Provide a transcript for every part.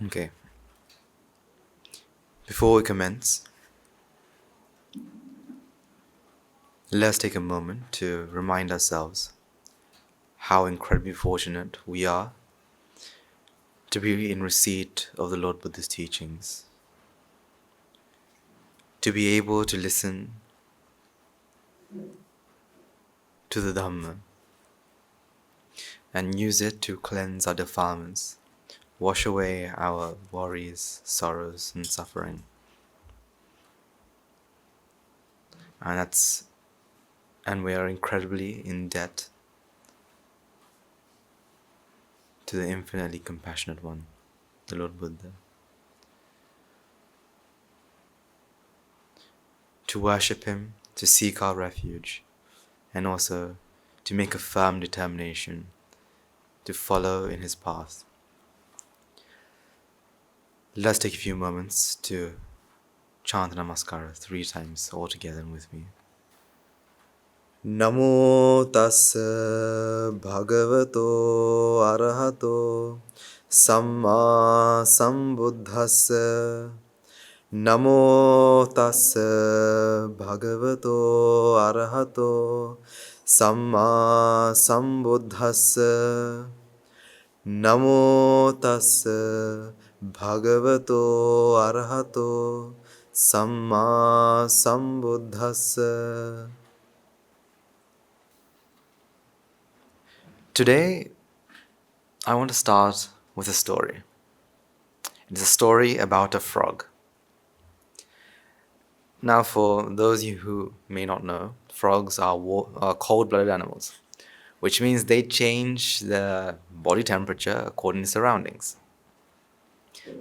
Okay. Before we commence, let's take a moment to remind ourselves how incredibly fortunate we are to be in receipt of the Lord Buddha's teachings, to be able to listen to the Dhamma and use it to cleanse our defilements, wash away our worries, sorrows, and suffering. And we are incredibly in debt to the infinitely compassionate one, the Lord Buddha. To worship him, to seek our refuge, and also to make a firm determination to follow in his path. Let's take a few moments to chant Namaskara 3 times all together and with me. Namo tassa bhagavato arahato samma sambuddhassa. Namo tassa bhagavato arahato samma sambuddhassa. Namo tassa bhagavato arahato samma sambuddhassa. Today, I want to start with a story. It's a story about a frog. Now, for those of you who may not know, frogs are cold-blooded animals, which means they change their body temperature according to surroundings.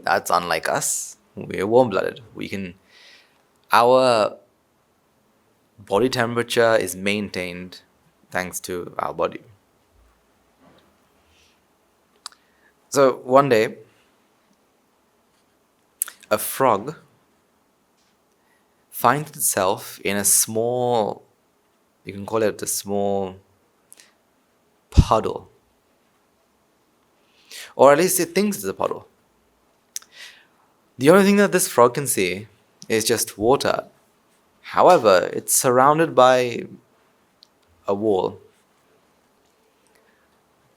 That's unlike us. We're warm-blooded. Our body temperature is maintained thanks to our body. So one day, a frog finds itself in a small, you can call it a small puddle. Or at least it thinks it's a puddle. The only thing that this frog can see is just water. However, it's surrounded by a wall.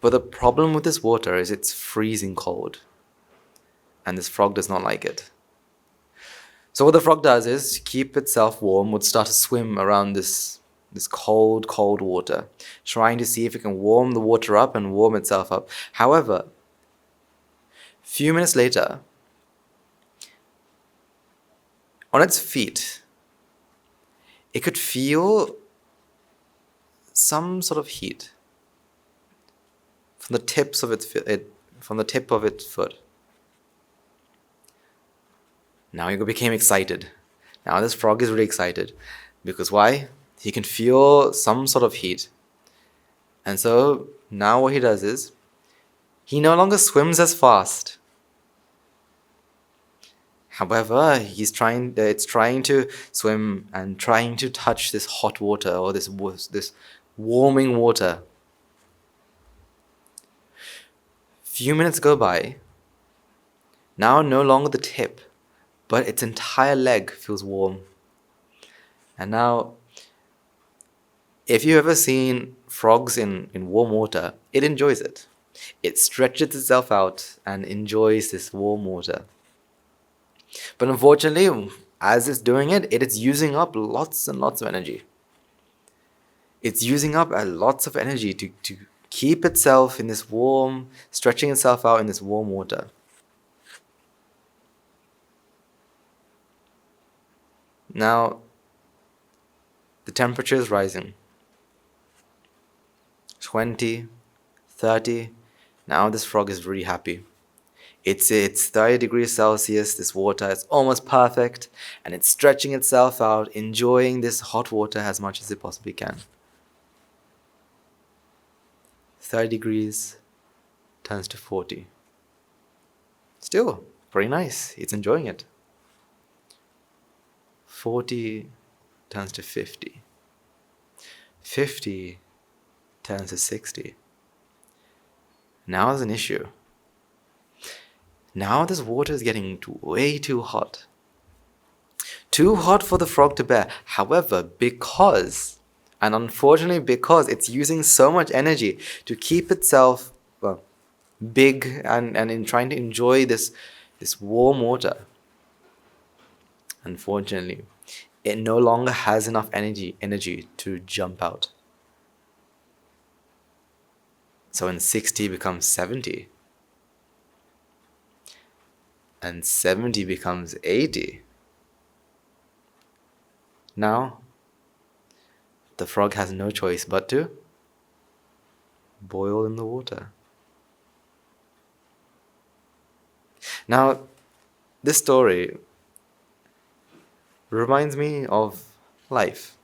But the problem with this water is it's freezing cold. And this frog does not like it. So what the frog does is, to keep itself warm, would start to swim around this cold, cold water, trying to see if it can warm the water up and warm itself up. However, a few minutes later, on its feet, it could feel some sort of heat from the tip of its foot. Now he became excited. Now this frog is really excited. Because why? He can feel some sort of heat. And so now what he does is, he no longer swims as fast. However, it's trying to swim and trying to touch this hot water or this warming water. Few minutes go by. Now no longer the tip, but its entire leg feels warm. And now, if you've ever seen frogs in warm water, it enjoys it. It stretches itself out and enjoys this warm water. But unfortunately, as it's doing it, it is using up lots and lots of energy. It's using up lots of energy to keep itself in this warm, stretching itself out in this warm water. Now, the temperature is rising. 20, 30. Now this frog is really happy. It's 30 degrees Celsius, this water is almost perfect, and it's stretching itself out, enjoying this hot water as much as it possibly can. 30 degrees turns to 40. Still, very nice. It's enjoying it. 40 turns to 50. 50 turns to 60. Now there's an issue. Now this water is getting way too hot. Too hot for the frog to bear. However, because, and unfortunately because it's using so much energy to keep itself big and in trying to enjoy this warm water, unfortunately, it no longer has enough energy to jump out. So when 60 becomes 70, and 70 becomes 80, now the frog has no choice but to boil in the water. Now, this story reminds me of life.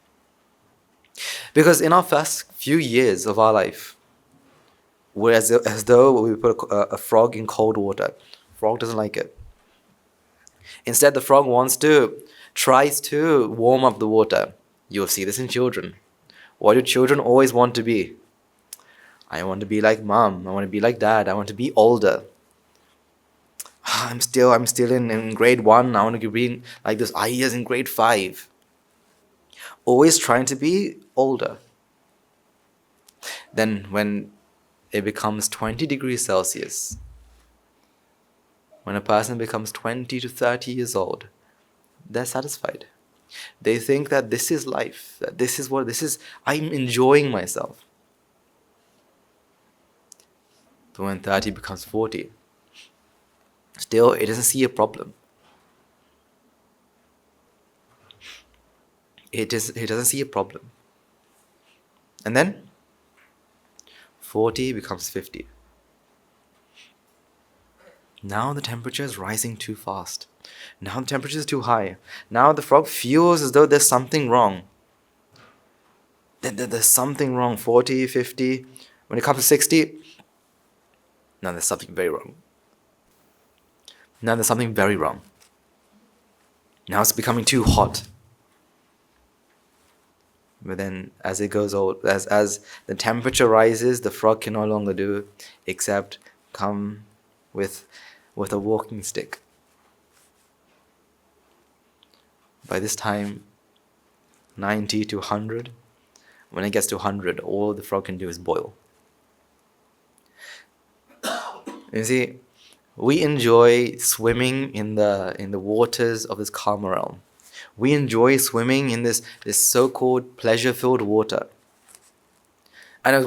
Because in our first few years of our life, we're as though we put a frog in cold water. Frog doesn't like it. Instead, the frog tries to warm up the water. You'll see this in children. What do children always want to be? I want to be like mom. I want to be like dad. I want to be older. I'm still in grade 1. I want to be like those ideas in grade 5. Always trying to be older. Then when it becomes 20 degrees Celsius, when a person becomes 20 to 30 years old, they're satisfied. They think that this is life, that I'm enjoying myself. But when 30 becomes 40, still it doesn't see a problem. It doesn't see a problem. And then 40 becomes 50. Now the temperature is rising too fast. Now the temperature is too high. Now the frog feels as though there's something wrong. There's something wrong. 40, 50. When it comes to 60, now there's something very wrong. Now there's something very wrong. Now it's becoming too hot. But then as it goes old, as the temperature rises, the frog can no longer do except come with a walking stick. By this time, 90 to 100, when it gets to 100, all the frog can do is boil. You see, we enjoy swimming in the waters of this karma realm. We enjoy swimming in this so-called pleasure-filled water. And as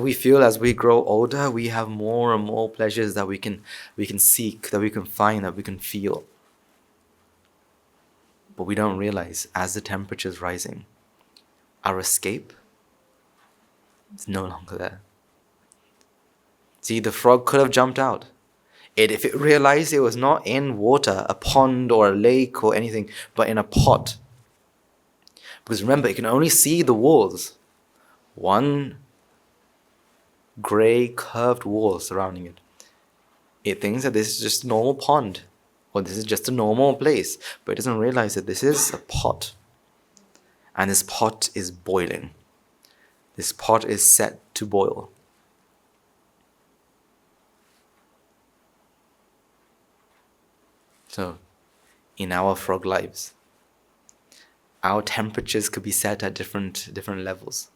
we grow older, we have more and more pleasures that we can seek, that we can find, that we can feel. But we don't realize, as the temperature is rising, our escape is no longer there. See, the frog could have jumped out. If it realized it was not in water, a pond or a lake or anything, but in a pot. Because remember, it can only see the walls. One grey curved wall surrounding it. It thinks that this is just a normal pond, or this is just a normal place, but it doesn't realize that this is a pot. And this pot is boiling. This pot is set to boil. So, in our frog lives, our temperatures could be set at different levels.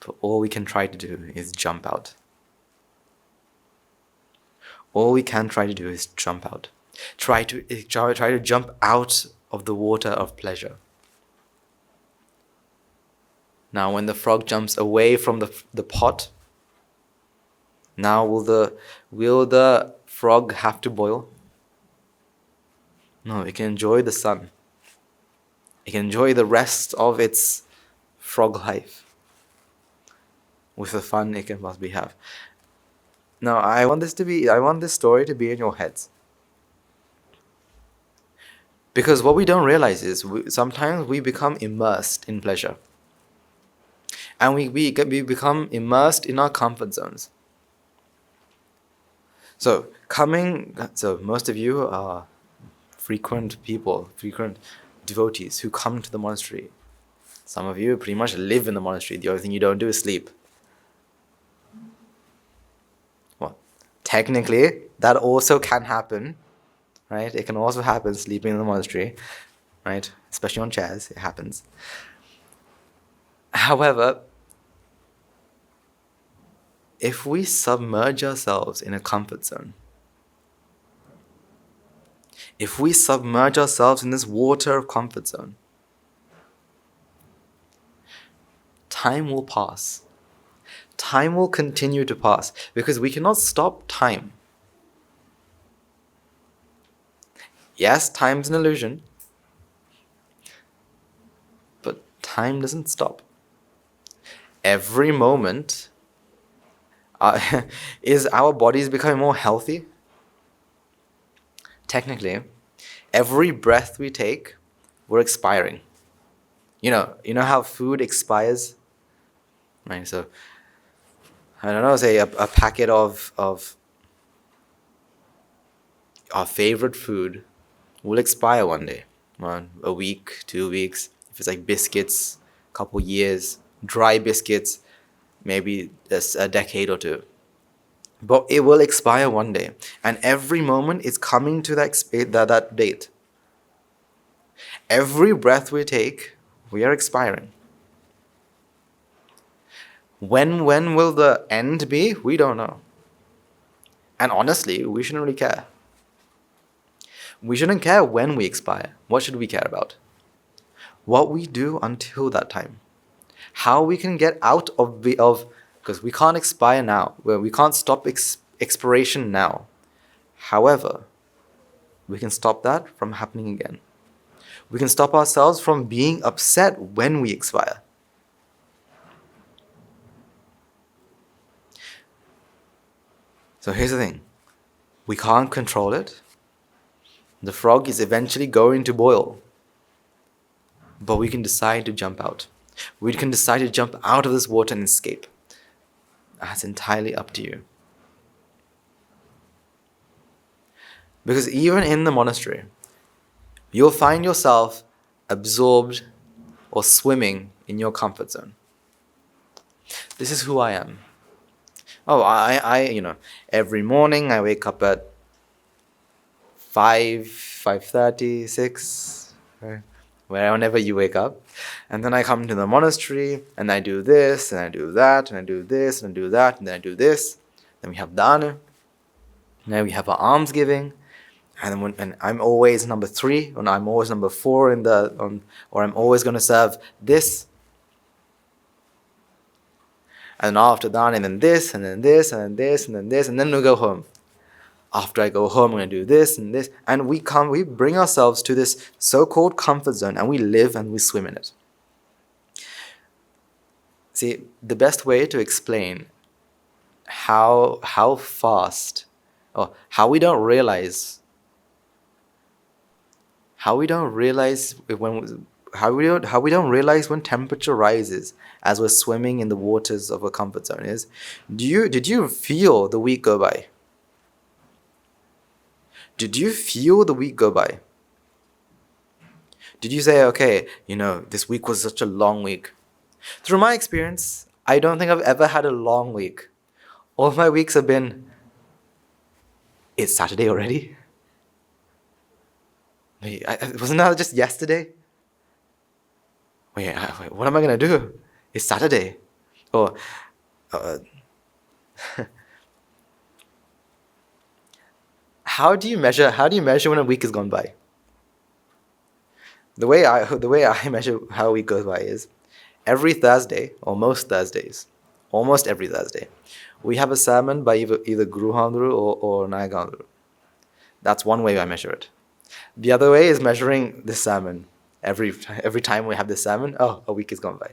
But all we can try to do is jump out. All we can try to do is jump out. Try to jump out of the water of pleasure. Now when the frog jumps away from the pot, now will the frog have to boil? No, it can enjoy the sun. It can enjoy the rest of its frog life with the fun it can possibly have. Now, I want this story to be in your heads. Because what we don't realize is sometimes we become immersed in pleasure. And we become immersed in our comfort zones. So most of you are frequent devotees who come to the monastery. Some of you pretty much live in the monastery. The only thing you don't do is sleep. Well, Technically, that also can happen, right? It can also happen sleeping in the monastery, right? Especially on chairs, it happens. However, if we submerge ourselves in a comfort zone, if we submerge ourselves in this water of comfort zone, time will pass. Time will continue to pass because we cannot stop time. Yes, time's an illusion, but time doesn't stop. Every moment, is our bodies becoming more healthy? Technically, every breath we take, we're expiring. You know how food expires? Right, so, I don't know, say a packet of our favorite food will expire one day. A week, 2 weeks. If it's like biscuits, couple years. Dry biscuits, maybe a decade or two. But it will expire one day. And every moment is coming to that date. Every breath we take, we are expiring. When will the end be? We don't know. And honestly, we shouldn't really care. We shouldn't care when we expire. What should we care about? What we do until that time. How we can get out of because we can't expire now. We can't stop expiration now. However, we can stop that from happening again. We can stop ourselves from being upset when we expire. So here's the thing. We can't control it. The frog is eventually going to boil. But we can decide to jump out. We can decide to jump out of this water and escape. That's entirely up to you. Because even in the monastery, you'll find yourself absorbed or swimming in your comfort zone. This is who I am. Oh, I every morning I wake up at 5:30, 6, right? Whenever you wake up. And then I come to the monastery and I do this and I do that and I do this and I do that and then I do this. Then we have dana. Then we have our almsgiving. And I'm always number 3, or I'm always number 4 or I'm always going to serve this. And after that, and then this, and then this, and then this, and then this, and then we go home. After I go home, I'm going to do this and this. And we bring ourselves to this so-called comfort zone, and we live and we swim in it. See, the best way to explain how fast, or how we don't realize when temperature rises as we're swimming in the waters of a comfort zone is, did you feel the week go by? Did you feel the week go by? Did you say, okay, this week was such a long week? Through my experience, I don't think I've ever had a long week. All my weeks have been, it's Saturday already? Wasn't that just yesterday? Wait, what am I going to do? It's Saturday. Or, how do you measure when a week has gone by? The way I measure how a week goes by is every Thursday, or most Thursdays, almost every Thursday, we have a sermon by either Guru Handru or Nayagandru. That's one way I measure it. The other way is measuring the sermon. Every time we have this sermon, a week has gone by.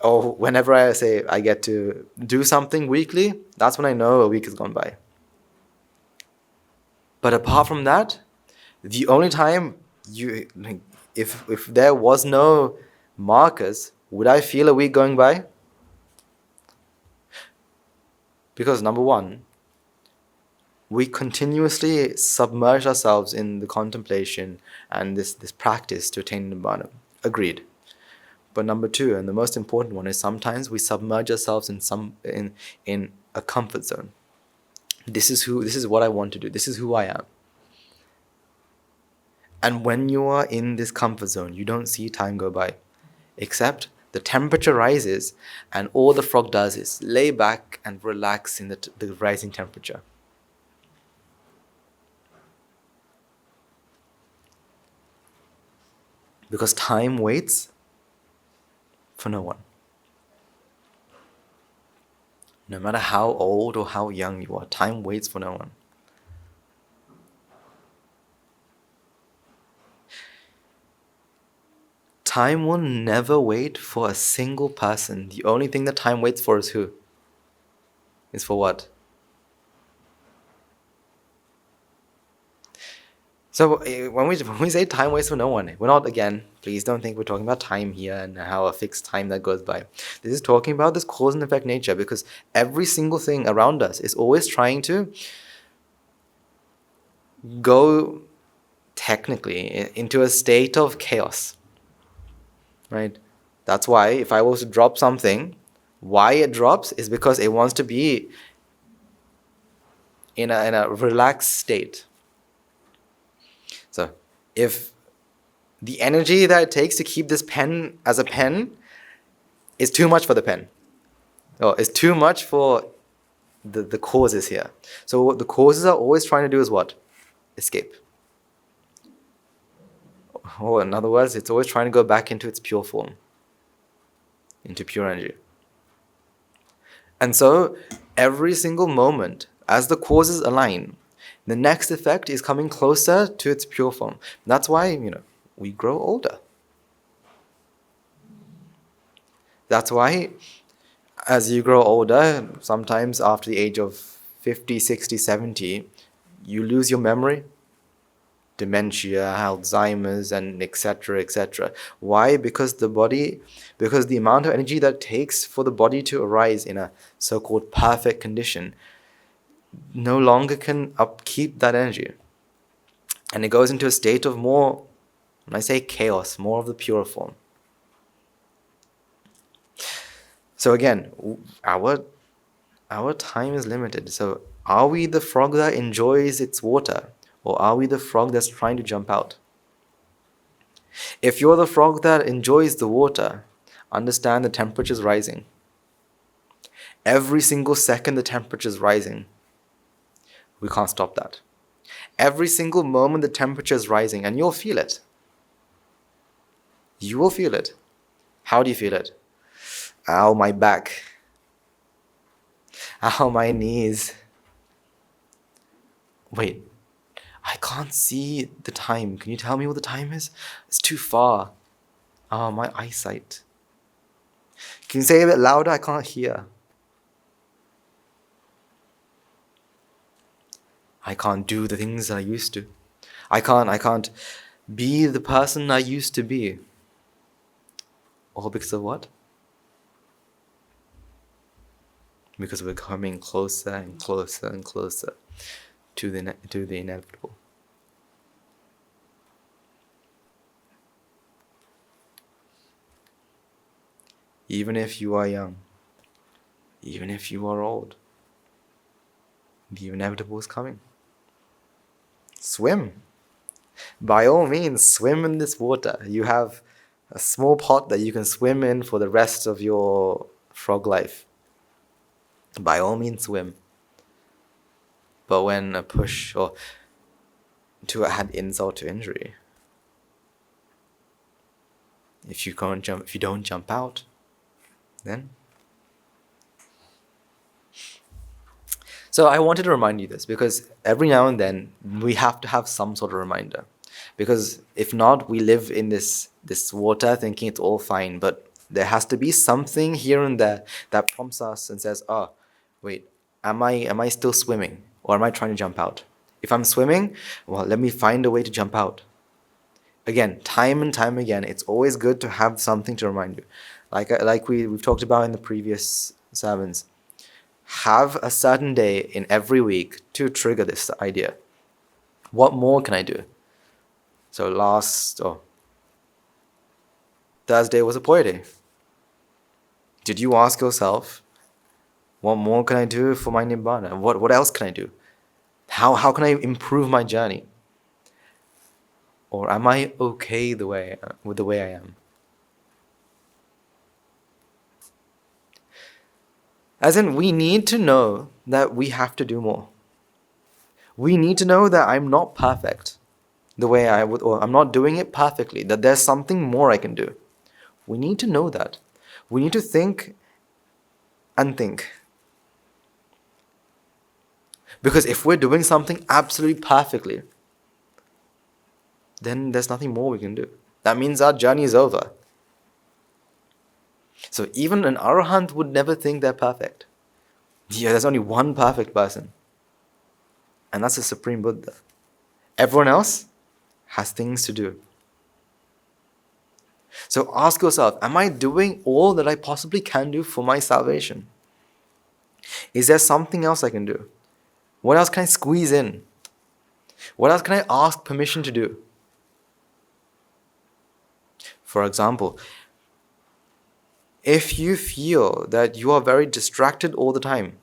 Or whenever I say I get to do something weekly, that's when I know a week has gone by. But apart from that, the only time if there was no markers, would I feel a week going by? Because number one, we continuously submerge ourselves in the contemplation and this practice to attain nibbána. Agreed. But number two, and the most important one, is sometimes we submerge ourselves in a comfort zone. This is what I want to do. This is who I am. And when you are in this comfort zone, you don't see time go by. Except the temperature rises, and all the frog does is lay back and relax in the rising temperature. Because time waits for no one. No matter how old or how young you are, time waits for no one. Time will never wait for a single person. The only thing that time waits for is who? Is for what? So when we say time waits for no one, we're not, again, please don't think we're talking about time here and how a fixed time that goes by. This is talking about this cause and effect nature, because every single thing around us is always trying to go, technically, into a state of chaos. Right? That's why if I was to drop something, why it drops is because it wants to be in a relaxed state. So if the energy that it takes to keep this pen as a pen is too much for the pen, or is too much for the causes here. So what the causes are always trying to do is what? Escape. Or in other words, it's always trying to go back into its pure form, into pure energy. And so every single moment, as the causes align, the next effect is coming closer to its pure form. That's why, we grow older. That's why as you grow older, sometimes after the age of 50, 60, 70, you lose your memory. Dementia, Alzheimer's, and etc., etc. Why? Because the amount of energy that it takes for the body to arise in a so-called perfect condition no longer can upkeep that energy. And it goes into a state of more, when I say chaos, more of the pure form. So again, our time is limited. So are we the frog that enjoys its water? Or are we the frog that's trying to jump out? If you're the frog that enjoys the water, understand the temperature is rising. Every single second the temperature is rising. We can't stop that. Every single moment the temperature is rising, and you'll feel it. You will feel it. How do you feel it? Ow, my back. Ow, my knees. Wait. I can't see the time. Can you tell me what the time is? It's too far. Oh, my eyesight. Can you say it a bit louder? I can't hear. I can't do the things I used to. I can't be the person I used to be. All because of what? Because we're coming closer and closer and closer to the inevitable. Even if you are young, even if you are old, the inevitable is coming. Swim. By all means, swim in this water. You have a small pot that you can swim in for the rest of your frog life. By all means, swim. But when a push or to add insult to injury, if you don't jump out, then. So I wanted to remind you this because every now and then we have to have some sort of reminder. Because if not, we live in this water thinking it's all fine. But there has to be something here and there that prompts us and says, oh, wait, am I still swimming? Or am I trying to jump out? If I'm swimming, well, let me find a way to jump out. Again, time and time again, it's always good to have something to remind you. Like we've talked about in the previous sermons. Have a certain day in every week to trigger this idea. What more can I do? So Thursday was a poet day. Did you ask yourself, what more can I do for my nibbána? What else can I do? How can I improve my journey? Or am I okay with the way I am? As in, we need to know that we have to do more. We need to know that I'm not perfect the way I would, or I'm not doing it perfectly, that there's something more I can do. We need to know that. We need to think and think. Because if we're doing something absolutely perfectly, then there's nothing more we can do. That means our journey is over. So even an arahant would never think they're perfect. Yeah, there's only one perfect person. And that's the Supreme Buddha. Everyone else has things to do. So ask yourself, am I doing all that I possibly can do for my salvation? Is there something else I can do? What else can I squeeze in? What else can I ask permission to do? For example, if you feel that you are very distracted all the time,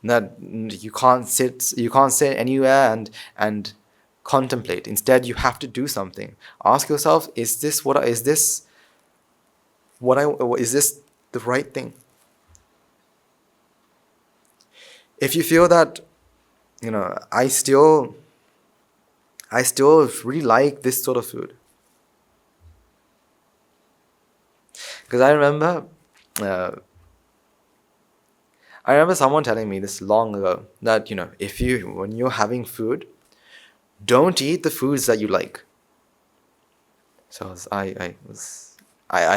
that you can't sit anywhere and contemplate. Instead, you have to do something. Ask yourself, is this the right thing? If you feel that, I still really like this sort of food. Because I remember someone telling me this long ago that, when you're having food, don't eat the foods that you like. So I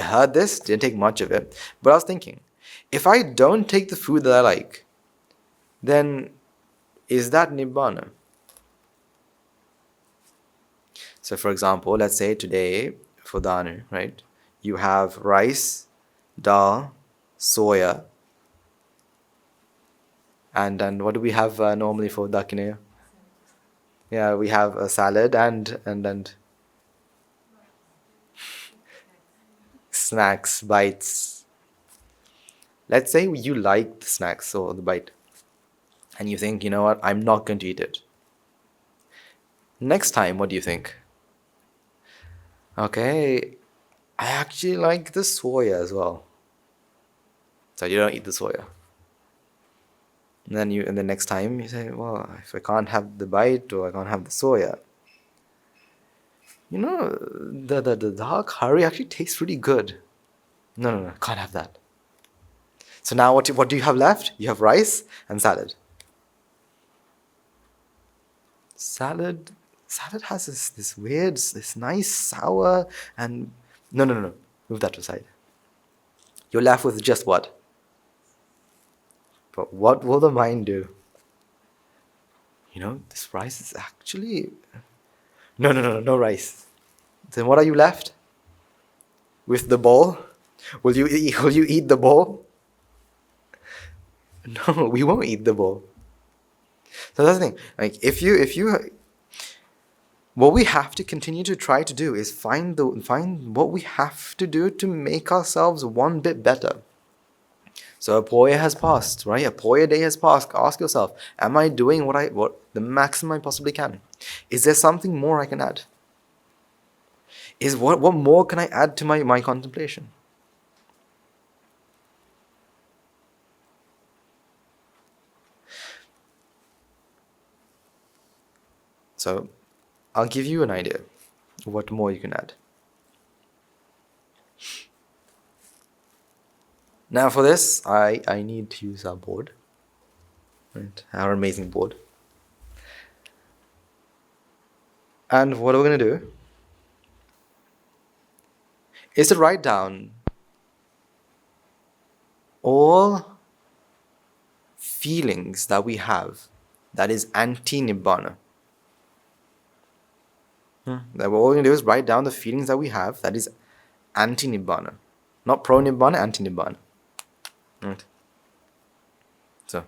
heard this, didn't take much of it, but I was thinking, if I don't take the food that I like, then is that nibbána? So for example, let's say today for danu, right? You have rice, dal, soya, and what do we have normally for dakine? Yeah, we have a salad and snacks, bites. Let's say you like the snacks or the bite, and you think, you know what, I'm not going to eat it. Next time, what do you think? Okay, I actually like the soya as well. So you don't eat the soya. And then next time you say, well, if I can't have the bite or I can't have the soya, the dal curry actually tastes really good. No, can't have that. So now what do you have left? You have rice and salad. Salad has this weird, this nice sour and no. Move that aside. You're left with just what? But what will the mind do? This rice is actually no rice. Then what are you left with? The bowl? Will you eat the bowl? No, we won't eat the bowl. So that's the thing. Like if you what we have to continue to try to do is find what we have to do to make ourselves one bit better. So a poya has passed, right? A poya day has passed. Ask yourself, am I doing what the maximum I possibly can? Is there something more I can add? What more can I add to my contemplation? So I'll give you an idea of what more you can add. Now for this, I need to use our board, right? Our amazing board. And what we're going to do is to write down all feelings that we have that is anti-nibbána. That what we're going to do is write down the feelings that we have that is anti-nibbána. Not pro-nibbána, anti-nibbána. Right? So,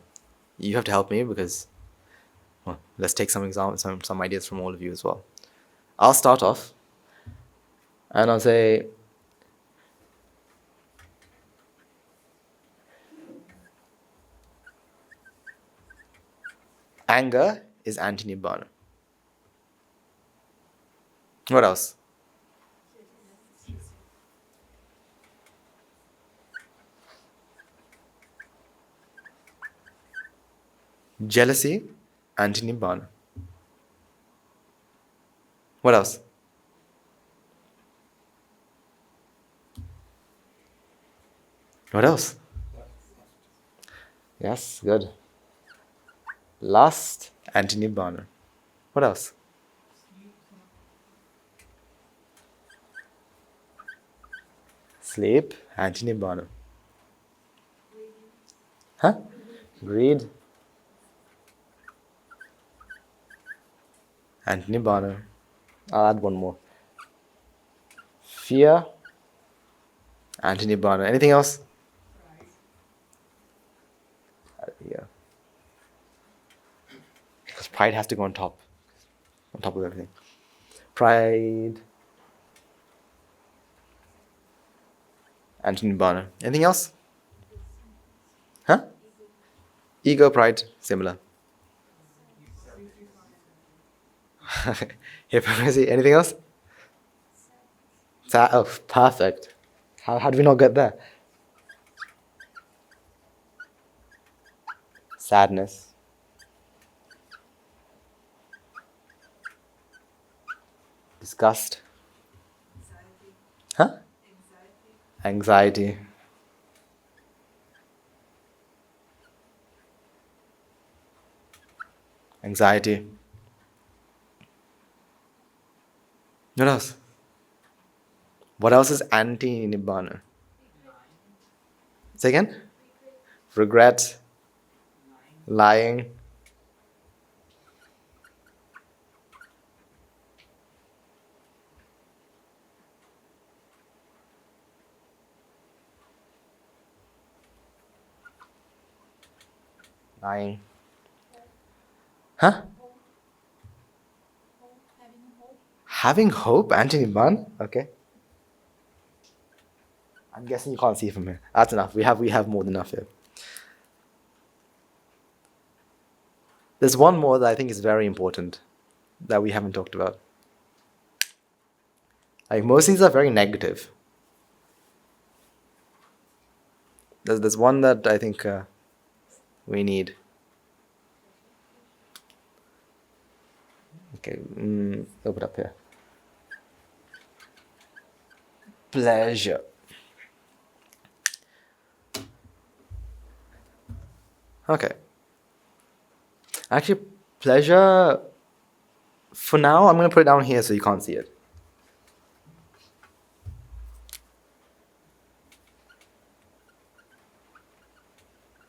you have to help me because, well, let's take some examples, some ideas from all of you as well. I'll start off and I'll say, Anger is anti-nibbána. What else? Jealousy, anti-nibbána. What else? What else? Yes, good. Lust, anti-nibbána. What else? Sleep, anti-nibbána. Huh? Greed, anti-nibbána. I'll add one more. Fear, anti-nibbána. Anything else? Yeah. Because pride has to go on top of everything. Pride, anti-nibbána. Anything else? Huh? Ego, pride, similar. Hypocrisy. Anything else? Oh, perfect. How did we not get there? Sadness. Disgust. Huh? Anxiety. Anxiety. What else? What else is anti-nibbána? Say again? Regret. Lying. Lying. Huh? Having hope, anti-nibbána? Okay. I'm guessing you can't see from here. That's enough. We have more than enough here. There's one more that I think is very important that we haven't talked about. Like, most of these are very negative. There's one that I think we need. Okay, open up here. Pleasure. Okay. Actually, pleasure, for now, I'm going to put it down here so you can't see it.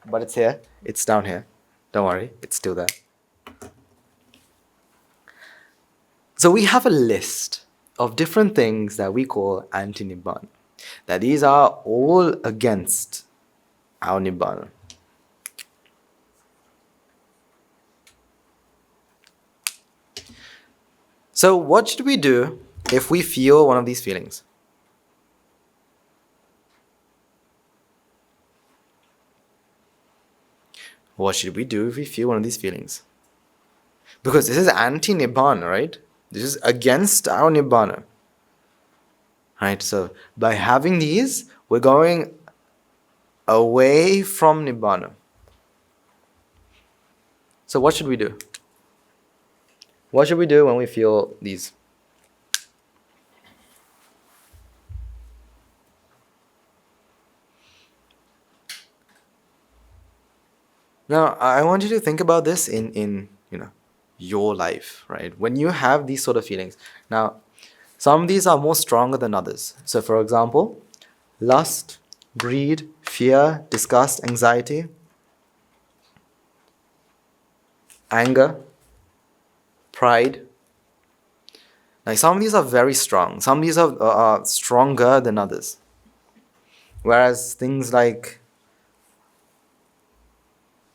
But it's here. It's down here. Don't worry. It's still there. So we have a list of different things that we call anti-nibbána. That these are all against our nibbána. So what should we do if we feel one of these feelings? What should we do if we feel one of these feelings? Because this is anti-nibbána, right? This is against our nibbána. Right? So by having these, we're going away from nibbána. So what should we do? What should we do when we feel these? Now, I want you to think about this in your life, right? When you have these sort of feelings. Now, some of these are more stronger than others. So, for example, lust, greed, fear, disgust, anxiety, anger, pride. Now, some of these are very strong. Some of these are stronger than others. Whereas things like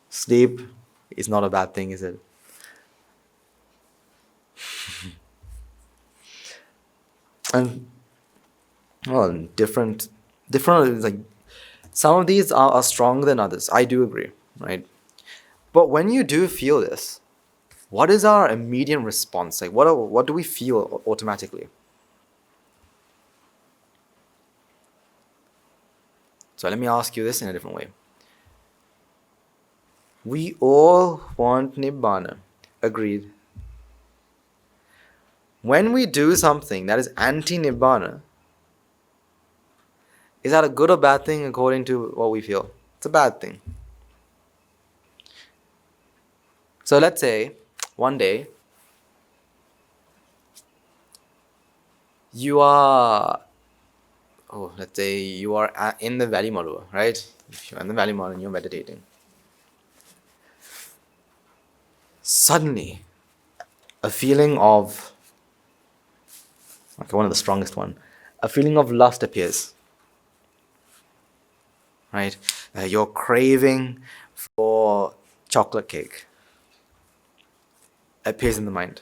sleep is not a bad thing, is it? And different like some of these are stronger than others. I do agree, right? But when you do feel this, what is our immediate response? Like, what do we feel automatically? So let me ask you this in a different way. We all want nibbána. Agreed. When we do something that is anti-nibbána, is that a good or bad thing according to what we feel? It's a bad thing. So let's say one day you are, let's say you are in the Valley Marua, right? You're in the Valley Marua and you're meditating. Suddenly, a feeling of, one of the strongest one, a feeling of lust appears. Right? You're craving for chocolate cake. Appears in the mind.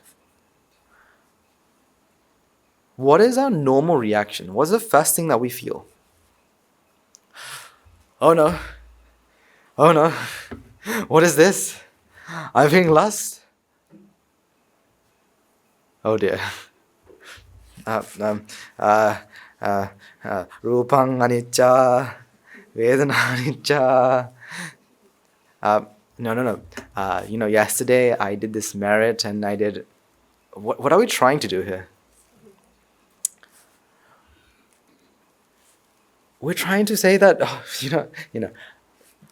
What is our normal reaction? What's the first thing that we feel? Oh no. Oh no. What is this? I'm feeling lust? Oh dear. Rupang anicca, Vedana anicca. No. Yesterday I did this merit and I did. What are we trying to do here? We're trying to say that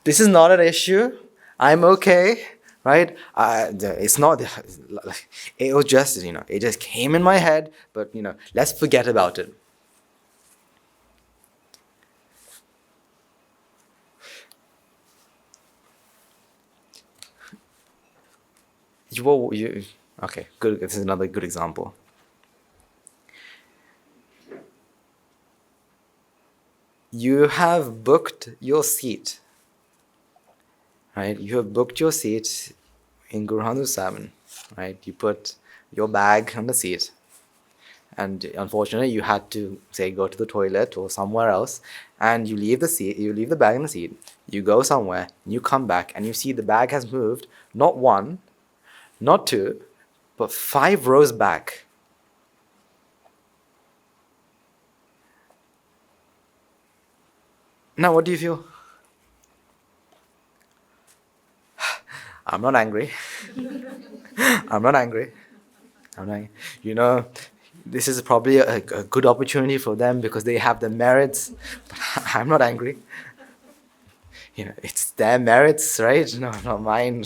this is not an issue. I'm okay, right? It's not. It was just it just came in my head, but let's forget about it. Okay, good. This is another good example. You have booked your seat, right? You have booked your seat in Guru Handu 7, right? You put your bag on the seat, and unfortunately, you had to say go to the toilet or somewhere else, and you leave the seat. You leave the bag in the seat. You go somewhere, and you come back, and you see the bag has moved not 1, not 2, but 5 rows back. Now, what do you feel? I'm not angry. I'm not angry. This is probably a good opportunity for them because they have the merits. But I'm not angry. It's their merits, right? No, not mine.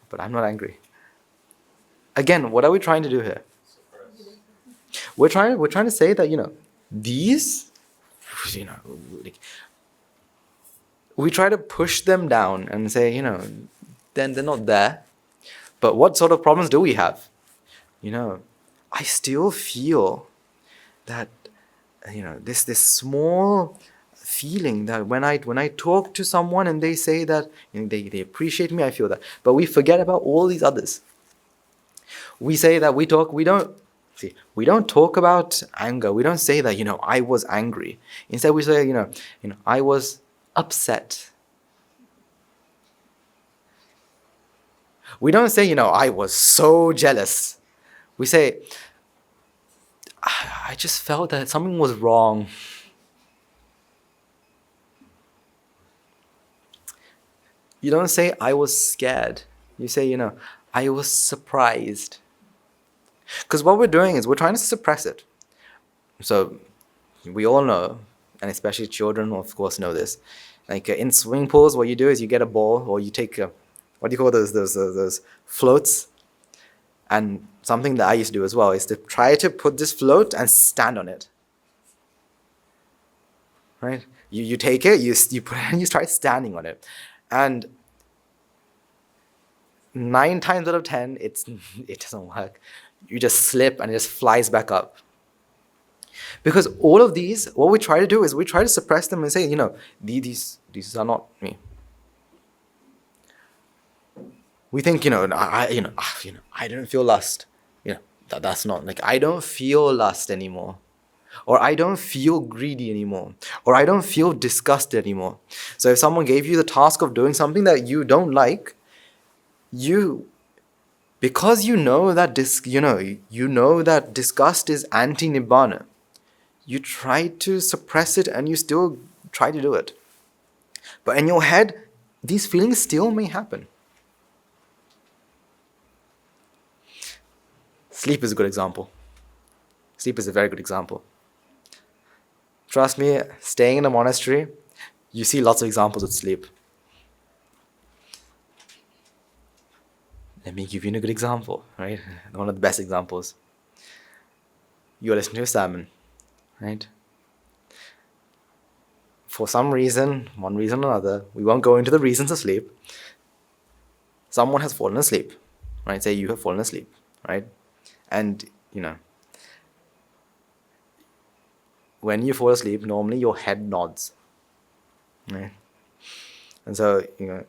But I'm not angry. Again, what are we trying to do here? We're trying to say that these, we try to push them down and say then they're not there. But what sort of problems do we have? I still feel that this small feeling that when I talk to someone and they say that they appreciate me, I feel that. But we forget about all these others. We say that we don't talk about anger. We don't say that I was angry. Instead we say I was upset. We don't say I was so jealous. We say I just felt that something was wrong. You don't say I was scared. You say I was surprised. Because what we're doing is we're trying to suppress it. So we all know, and especially children of course know this, like in swimming pools what you do is you get a ball or you take what do you call those floats, and something that I used to do as well is to try to put this float and stand on it, right? You take it, you put it and you start standing on it, and 9 times out of 10 it doesn't work. You just slip and it just flies back up. Because all of these, what we try to do is we try to suppress them and say, these are not me. We think, I don't feel lust. That's not, like, I don't feel lust anymore. Or I don't feel greedy anymore. Or I don't feel disgusted anymore. So if someone gave you the task of doing something that you don't like, you because you know that disgust is anti-nibbána, you try to suppress it and you still try to do it. But in your head, these feelings still may happen. Sleep is a good example. Sleep is a very good example. Trust me, staying in a monastery, you see lots of examples of sleep. Let me give you a good example, right? One of the best examples. You're listening to a sermon, right? For some reason, one reason or another, we won't go into the reasons of sleep. Someone has fallen asleep, right? Say you have fallen asleep, right? And, when you fall asleep, normally your head nods, right? And so, and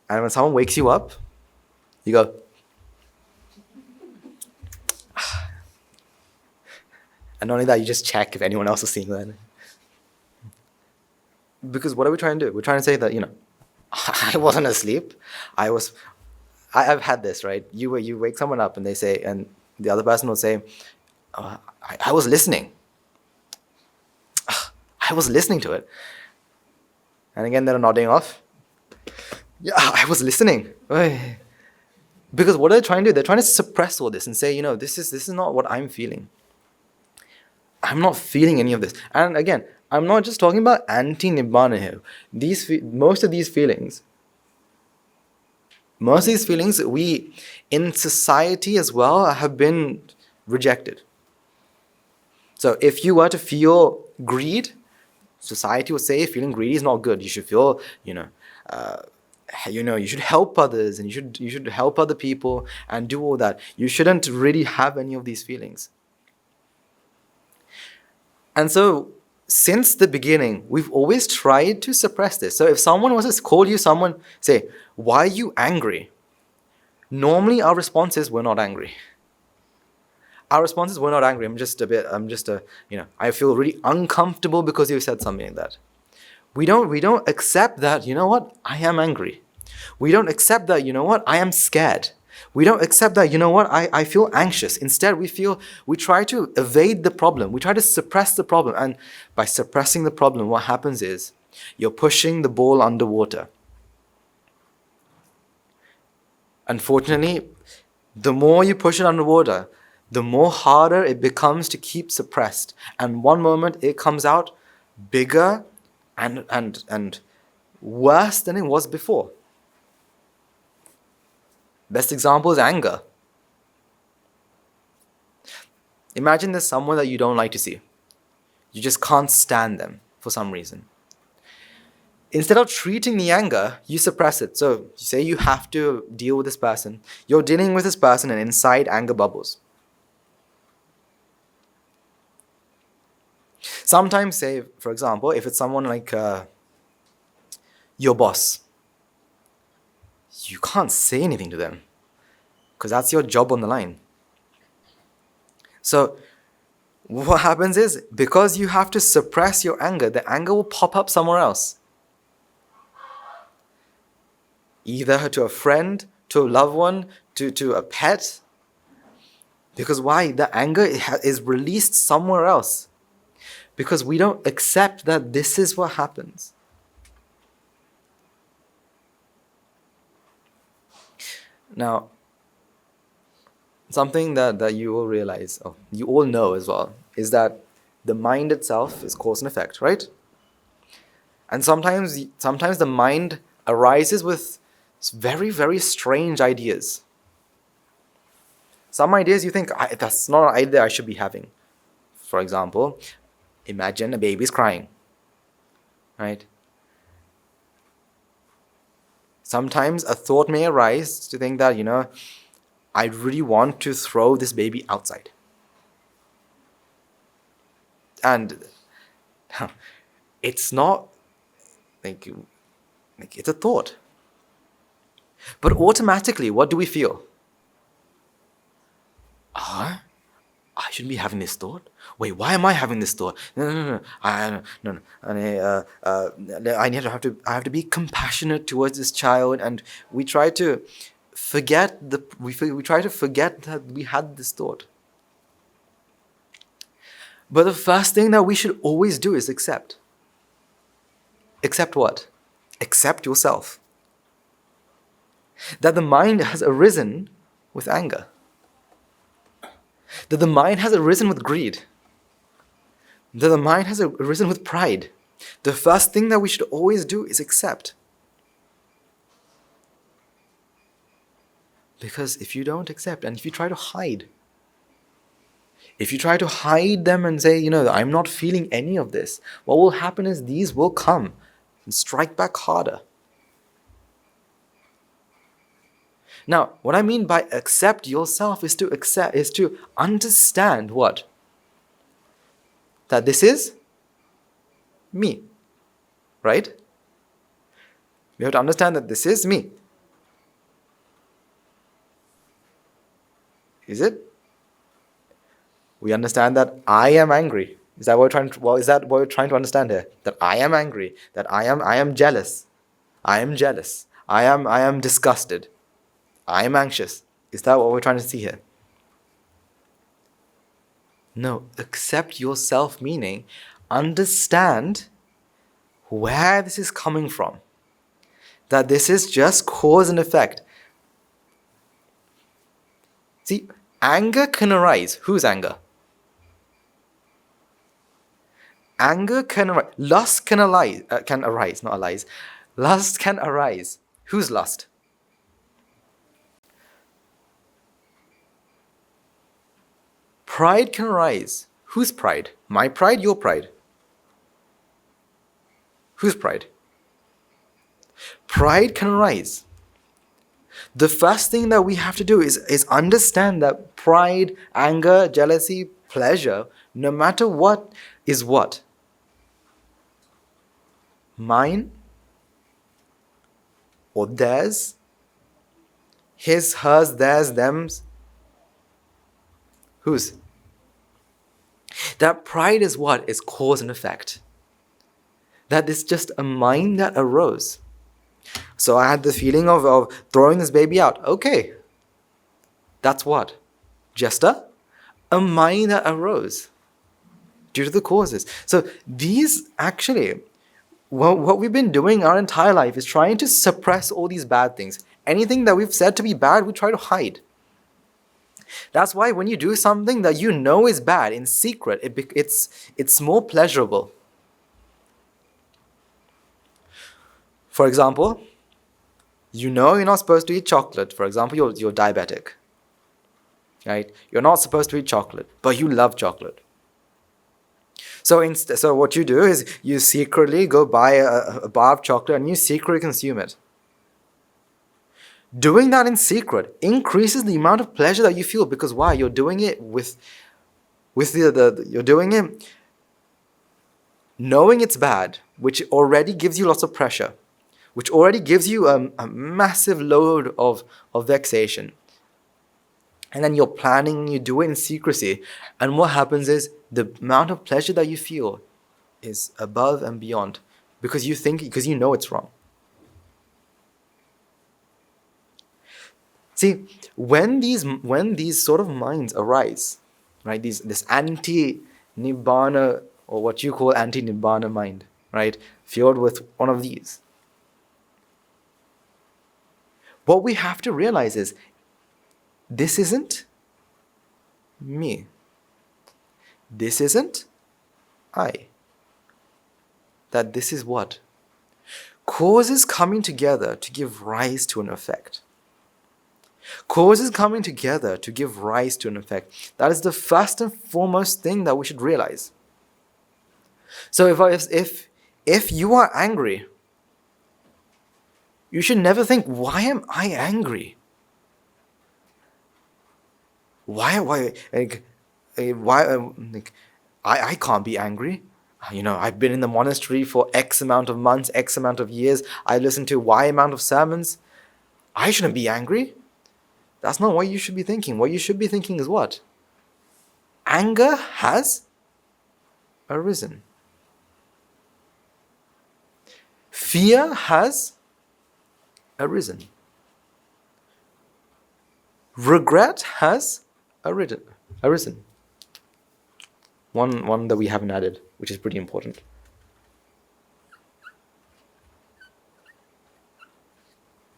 when someone wakes you up, you go, and not only that, you just check if anyone else is seeing that. Because what are we trying to do? We're trying to say that, I wasn't asleep. I've had this, right? You wake someone up and they say, and the other person will say, I was listening. I was listening to it. And again, they're nodding off. Yeah, I was listening. Because what are they trying to do? They're trying to suppress all this and say, this is not what I'm feeling. I'm not feeling any of this. And again, I'm not just talking about anti-nibbána here. Most of these feelings, we, in society as well, have been rejected. So if you were to feel greed, society would say feeling greedy is not good. You should feel, you should help others and you should help other people and do all that. You shouldn't really have any of these feelings. And so, since the beginning, we've always tried to suppress this. So if someone was to call you, say, why are you angry? Normally our response is, we're not angry. Our response is, we're not angry. I feel really uncomfortable because you said something like that. We don't accept that, I am angry. We don't accept that, I am scared. We don't accept that, I feel anxious. Instead, we try to evade the problem. We try to suppress the problem. And by suppressing the problem, what happens is you're pushing the ball underwater. Unfortunately, the more you push it underwater, the more harder it becomes to keep suppressed. And one moment it comes out bigger and worse than it was before. Best example is anger. Imagine there's someone that you don't like to see. You just can't stand them for some reason. Instead of treating the anger, you suppress it. So you say you have to deal with this person. You're dealing with this person and inside anger bubbles. Sometimes, say, for example, if it's someone like your boss, you can't say anything to them because that's your job on the line. So what happens is, because you have to suppress your anger, the anger will pop up somewhere else. Either to a friend, to a loved one, to a pet. Because why? The anger is released somewhere else. Because we don't accept that this is what happens. Now, something that you will realize, or you all know as well, is that the mind itself is cause and effect, right? And sometimes the mind arises with very, very strange ideas. Some ideas you think, that's not an idea I should be having. For example, imagine a baby's crying, right? Sometimes a thought may arise to think that, I really want to throw this baby outside. And it's not like it's a thought. But automatically, what do we feel? I shouldn't be having this thought. Wait, why am I having this thought? No. I have to be compassionate towards this child, and we try to we try to forget that we had this thought. But the first thing that we should always do is accept. Accept what? Accept yourself. That the mind has arisen with anger. That the mind has arisen with greed. That the mind has arisen with pride. The first thing that we should always do is accept. Because if you don't accept, and if you try to hide, them and say, I'm not feeling any of this, what will happen is these will come and strike back harder. Now, what I mean by accept yourself is to understand what? That this is me. Right? We have to understand that this is me. Is it? We understand that I am angry. Is that what we're trying to understand here? That I am angry. That I am jealous. I am jealous. I am disgusted. I am anxious. Is that what we're trying to see here? No, accept yourself, meaning understand where this is coming from. That this is just cause and effect. See, anger can arise. Whose anger? Anger can arise. Lust can arise, not arise. Lust can arise. Whose lust? Pride can arise. Whose pride? My pride, your pride? Whose pride? Pride can arise. The first thing that we have to do is understand that pride, anger, jealousy, pleasure, no matter what, is what? Mine or theirs? His, hers, theirs, them's? Whose? That pride is what? Is cause and effect. That is just a mind that arose. So I had the feeling of throwing this baby out. Okay. That's what? Just a mind that arose due to the causes. So these actually, what we've been doing our entire life is trying to suppress all these bad things. Anything that we've said to be bad, we try to hide. That's why when you do something that you know is bad in secret, it's more pleasurable. For example, you know you're not supposed to eat chocolate. For example, you're diabetic. Right? You're not supposed to eat chocolate, but you love chocolate. So what you do is you secretly go buy a bar of chocolate and you secretly consume it. Doing that in secret increases the amount of pleasure that you feel, because why? You're doing it you're doing it knowing it's bad, which already gives you lots of pressure, which already gives you a massive load of vexation. And then you're planning, you do it in secrecy, and what happens is the amount of pleasure that you feel is above and beyond, because you know it's wrong. See, when these sort of minds arise, right? This anti-nibbána, or what you call anti-nibbána mind, right? Filled with one of these. What we have to realize is, this isn't me. This isn't I. That this is what? Causes coming together to give rise to an effect. Causes coming together to give rise to an effect. That is the first and foremost thing that we should realize. So if you are angry, you should never think, why am I angry? I can't be angry. I've been in the monastery for X amount of months, X amount of years. I listened to Y amount of sermons. I shouldn't be angry. That's not what you should be thinking. What you should be thinking is what? Anger has arisen. Fear has arisen. Regret has arisen. One that we haven't added, which is pretty important.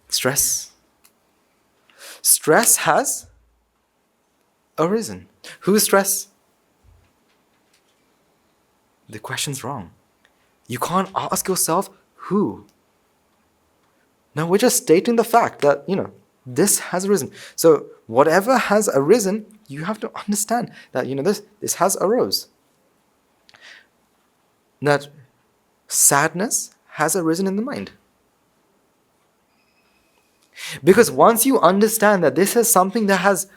Stress. Stress has arisen. Who's stress? The question's wrong. You can't ask yourself who. No, we're just stating the fact that, this has arisen. So whatever has arisen, you have to understand that, this has arose. That sadness has arisen in the mind. Because once you understand that this is something that has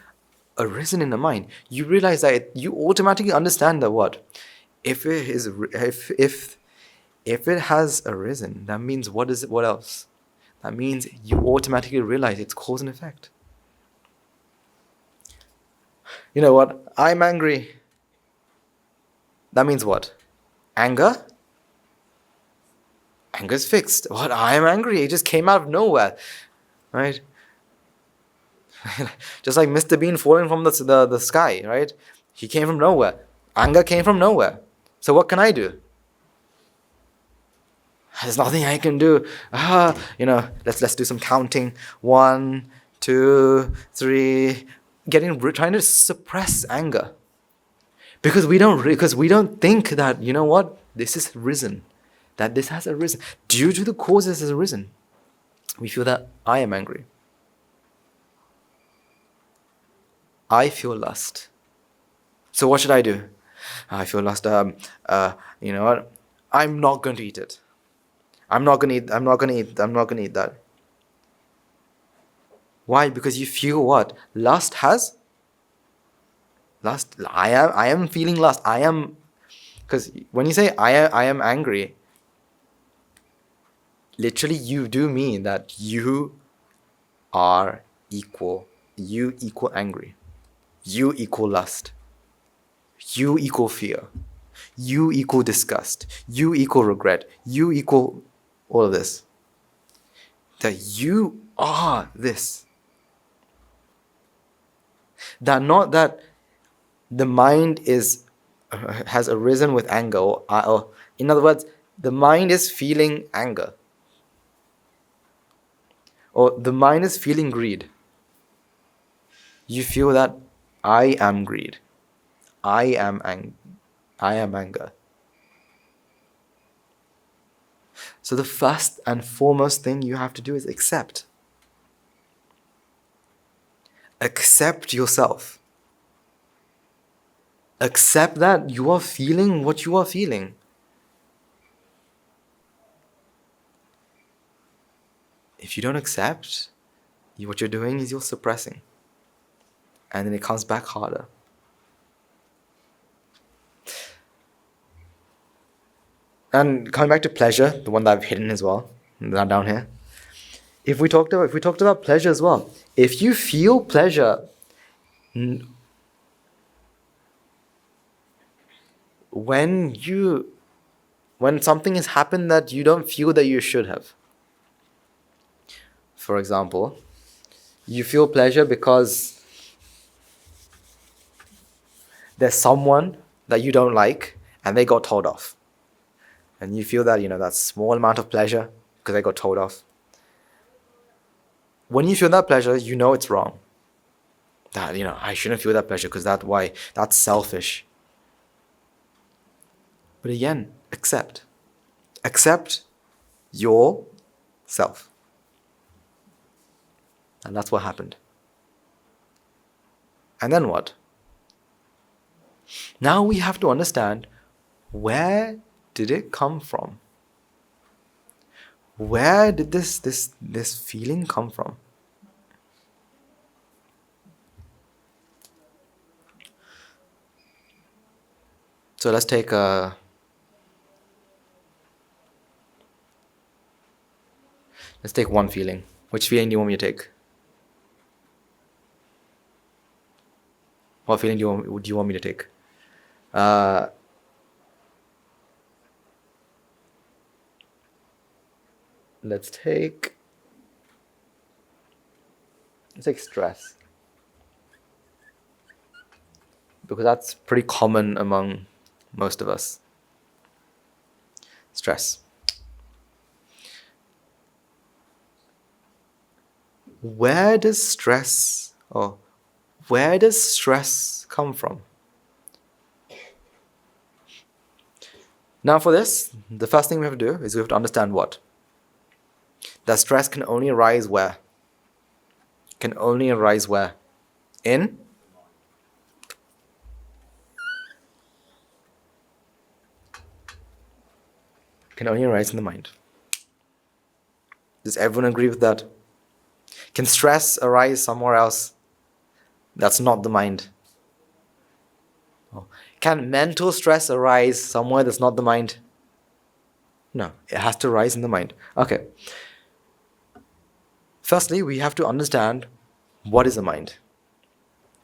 arisen in the mind, you realize that you automatically understand that what? If it has arisen, that means what else? That means you automatically realize it's cause and effect. You know what? I'm angry. That means what? Anger? Anger is fixed. What? I am angry. It just came out of nowhere. Right? Just like Mr. Bean falling from the sky, right? He came from nowhere. Anger came from nowhere. So what can I do? There's nothing I can do. Let's do some counting. 1, 2, 3. Trying to suppress anger. Because we don't think that, this is risen. That this has arisen. Due to the causes has arisen. We feel that I am angry. I feel lust. So what should I do? I feel lust. You know what? I'm not going to eat it. I'm not going to eat that. Why? Because you feel what? Lust. I am feeling lust. Because when you say I am angry, literally you do mean that you are equal. You equal angry. You equal lust. You equal fear. You equal disgust. You equal regret. You equal all of this. That you are this. That not that the mind has arisen with anger, or in other words, the mind is feeling anger, or the mind is feeling greed. You feel that I am greed, I am anger. So the first and foremost thing you have to do is accept. Accept yourself. Accept that you are feeling what you are feeling. If you don't accept, what you're doing is you're suppressing. And then it comes back harder. And coming back to pleasure, the one that I've hidden as well, down here. If we talked about pleasure as well, if you feel pleasure when something has happened that you don't feel that you should have. For example, you feel pleasure because there's someone that you don't like and they got told off. And you feel that, that small amount of pleasure because they got told off. When you feel that pleasure, you know it's wrong. That, I shouldn't feel that pleasure because that's selfish. But again, accept. Accept yourself. And that's what happened. And then what? Now we have to understand, where did it come from? Where did this feeling come from? So let's take one feeling. Which feeling do you want me to take? What feeling do you want me to take? Let's take stress. because that's pretty common among most of us. Stress. Where does stress come from? Now for this, the first thing we have to do is we have to understand what? That stress can only arise where? Can only arise where? In? Can only arise in the mind. Does everyone agree with that? Can stress arise somewhere else? That's not the mind. Can mental stress arise somewhere that's not the mind? No, it has to arise in the mind. Okay. Firstly, we have to understand what is a mind.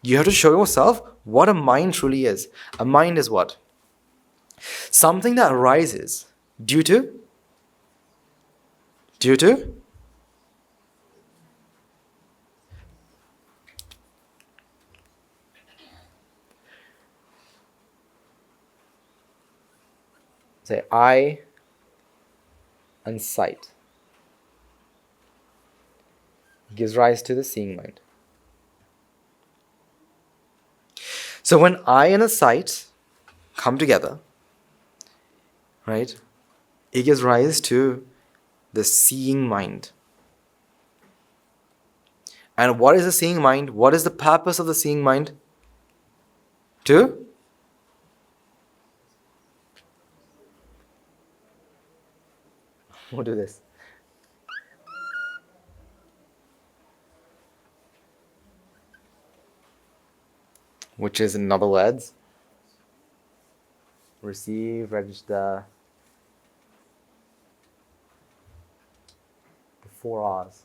You have to show yourself what a mind truly is. A mind is what? Something that arises due to? Say eye and sight. Gives rise to the seeing mind. So when eye and a sight come together, right, it gives rise to the seeing mind. And what is the seeing mind? What is the purpose of the seeing mind? We'll do this. Which is, in other words, receive, register, the 4 R's.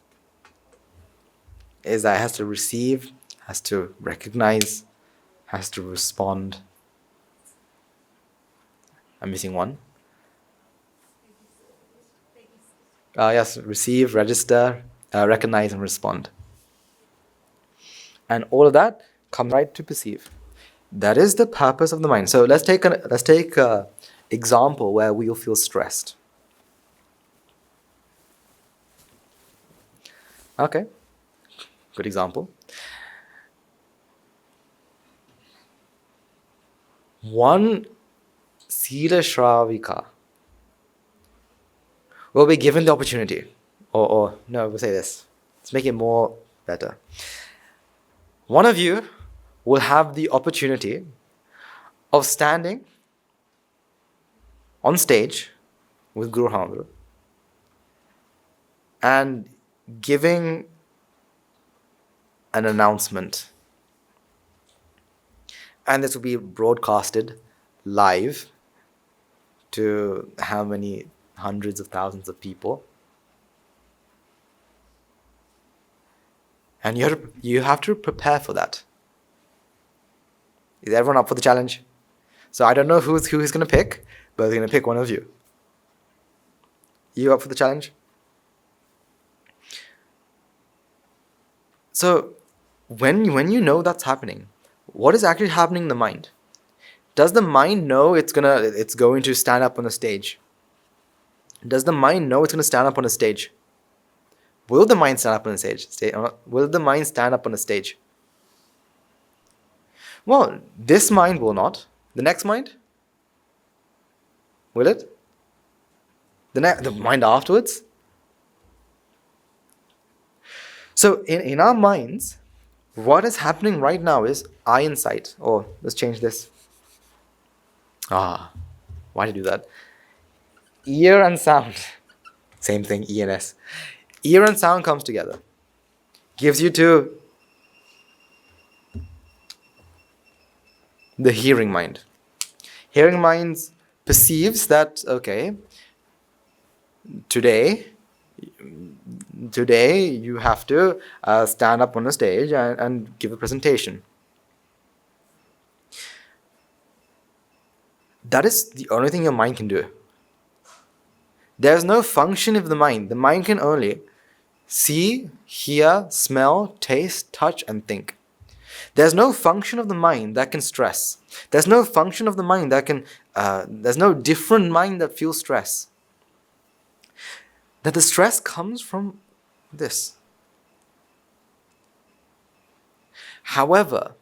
Is that it has to receive, has to recognize, has to respond. I'm missing one. Yes, receive, register, recognize, and respond. And all of that comes right to perceive. That is the purpose of the mind. So let's take an example where we'll feel stressed. Okay, good example. One Sila Shravika will be given the opportunity, or no, we'll say this. Let's make it more better. One of you will have the opportunity of standing on stage with Guru Hamdru and giving an announcement. And this will be broadcasted live to how many hundreds of thousands of people. And you have to prepare for that. Is everyone up for the challenge? So I don't know who he's going to pick, but he's going to pick one of you. You up for the challenge? So when you know that's happening, what is actually happening in the mind? Does the mind know it's going to stand up on a stage? Does the mind know it's going to stand up on a stage? Will the mind stand up on a stage? Will the mind stand up on a stage? Well, this mind will not. The next mind? Will it? The mind afterwards? So in our minds, what is happening right now is eye and sight. Oh, let's change this. Why did I do that? Ear and sound. Same thing, E and S. Ear and sound comes together. Gives you to the hearing mind. Hearing mind perceives that, okay, today you have to stand up on a stage and give a presentation. That is the only thing your mind can do. There's no function of the mind. The mind can only see, hear, smell, taste, touch, and think. There's no function of the mind that can stress. There's no function of the mind that can, there's no different mind that feels stress. That the stress comes from this. However,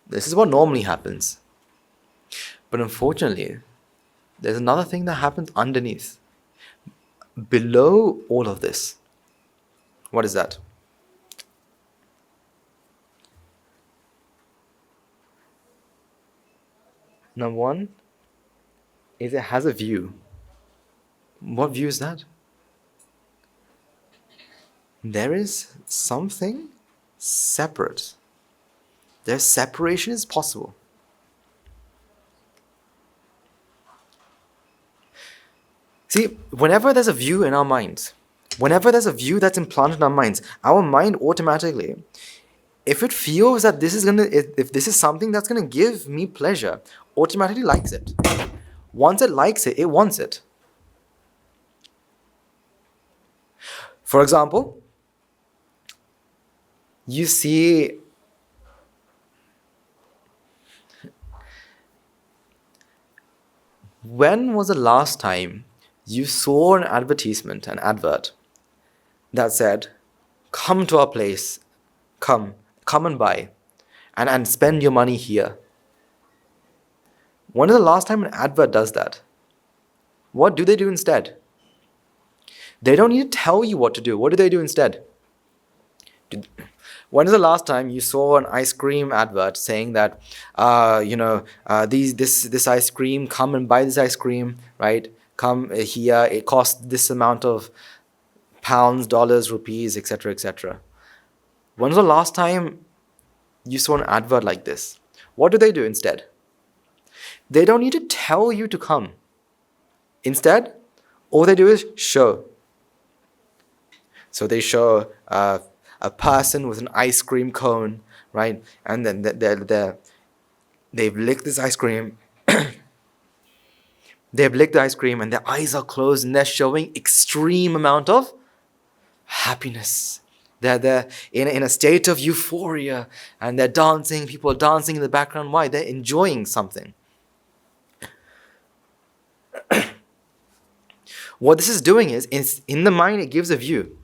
this is what normally happens. But unfortunately, there's another thing that happens underneath. Below all of this. What is that? Number one is it has a view. What view is that? There is something separate. Their separation is possible. See, whenever there's a view in our minds, whenever there's a view that's implanted in our minds, our mind automatically, if it feels that if this is something that's gonna give me pleasure, automatically likes it. Once it likes it, it wants it. For example, you see when was the last time you saw an advertisement, an advert, that said, come to our place, come and buy, and spend your money here? When is the last time an advert does that? What do they do instead? They don't need to tell you what to do. What do they do instead? When is the last time you saw an ice cream advert saying that, this ice cream, come and buy this ice cream, right? Come here, it costs this amount of pounds, dollars, rupees, etc., etc. When was the last time you saw an advert like this? What do they do instead? They don't need to tell you to come. Instead, all they do is show. So they show a person with an ice cream cone, right? And then they've licked this ice cream. They've licked the ice cream and their eyes are closed and they're showing extreme amount of happiness. They're in a state of euphoria and they're dancing, people are dancing in the background. Why? They're enjoying something. What this is doing is in the mind, it gives a view.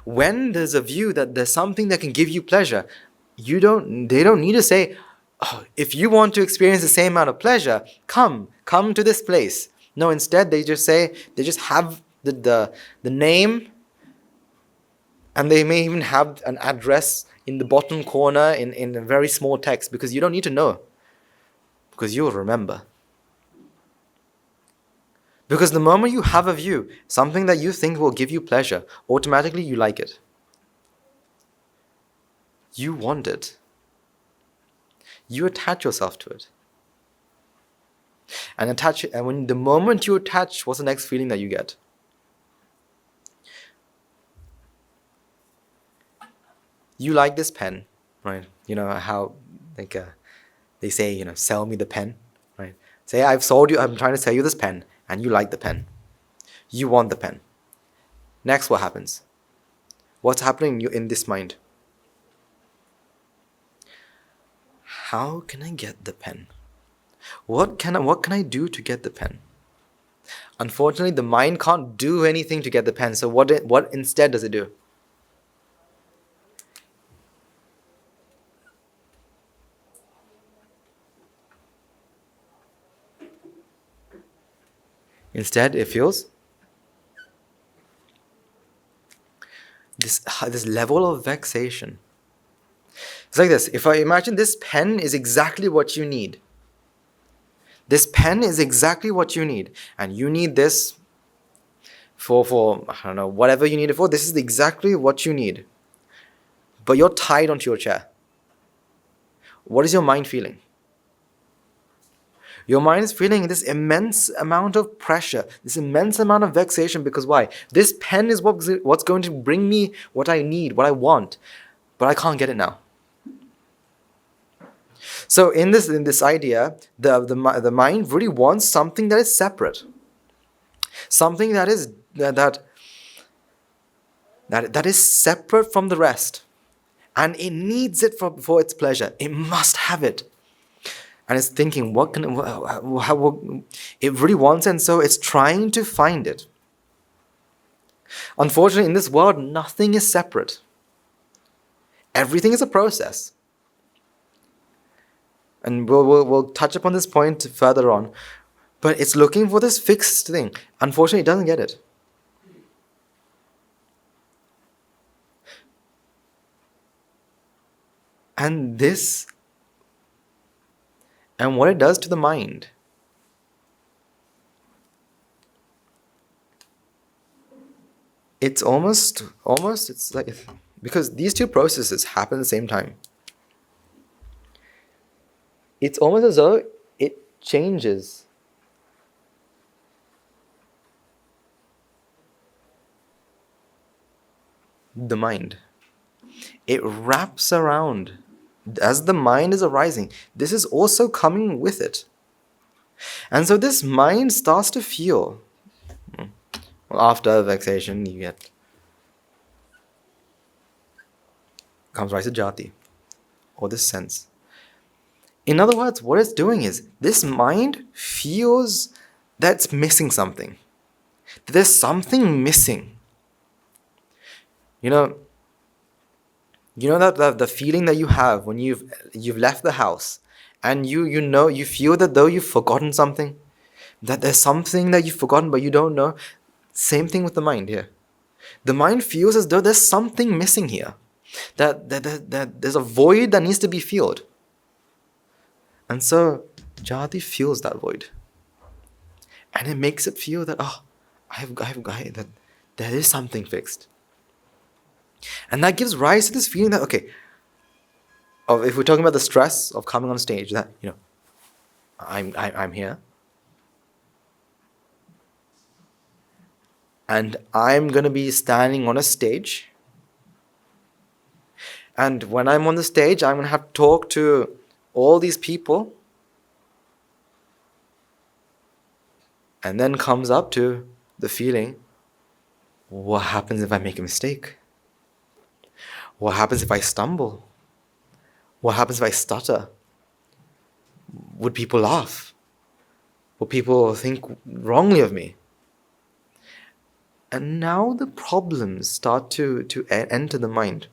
When there's a view that there's something that can give you pleasure, they don't need to say, oh, if you want to experience the same amount of pleasure, come to this place. No, instead they just have the name, and they may even have an address in the bottom corner in a very small text, because you don't need to know, because you'll remember. Because the moment you have a view, something that you think will give you pleasure, automatically you like it. You want it. You attach yourself to it. And when the moment you attach, what's the next feeling that you get? You like this pen, right? You know how they say, sell me the pen, right? Say I'm trying to sell you this pen. And you like the pen. You want the pen. Next, what happens? What's happening in this mind? How can I get the pen? What can I do to get the pen? Unfortunately, the mind can't do anything to get the pen. So what instead does it do? Instead, it feels this level of vexation. It's like this. If I imagine this pen is exactly what you need. This pen is exactly what you need. And you need this for I don't know, whatever you need it for. This is exactly what you need. But you're tied onto your chair. What is your mind feeling? Your mind is feeling this immense amount of pressure, this immense amount of vexation, because why? This pen is what's going to bring me what I need, what I want, but I can't get it now. So in this idea, the mind really wants something that is separate, something that is separate from the rest, And it needs it for its pleasure. It must have it. And it's thinking, it really wants it, and so it's trying to find it. Unfortunately, in this world, nothing is separate. Everything is a process. And we'll touch upon this point further on. But it's looking for this fixed thing. Unfortunately, it doesn't get it. And what it does to the mind. It's almost, it's like, because these two processes happen at the same time. It's almost as though it changes the mind. It wraps around. As the mind is arising, this is also coming with it. And so this mind starts to feel. Well, after vexation, you get. Comes right to jati, or this sense. In other words, what it's doing is, this mind feels that it's missing something. That there's something missing. You know that the feeling that you have when you've left the house, and you feel that though you've forgotten something, that there's something that you've forgotten but you don't know. Same thing with the mind here. The mind feels as though there's something missing here, that there's a void that needs to be filled. And so jati feels that void, and it makes it feel that I've that there is something fixed. And that gives rise to this feeling that, if we're talking about the stress of coming on stage, that, I'm here. And I'm going to be standing on a stage. And when I'm on the stage, I'm going to have to talk to all these people. And then comes up to the feeling, what happens if I make a mistake? What happens if I stumble? What happens if I stutter? Would people laugh? Will people think wrongly of me? And now the problems start to enter the mind.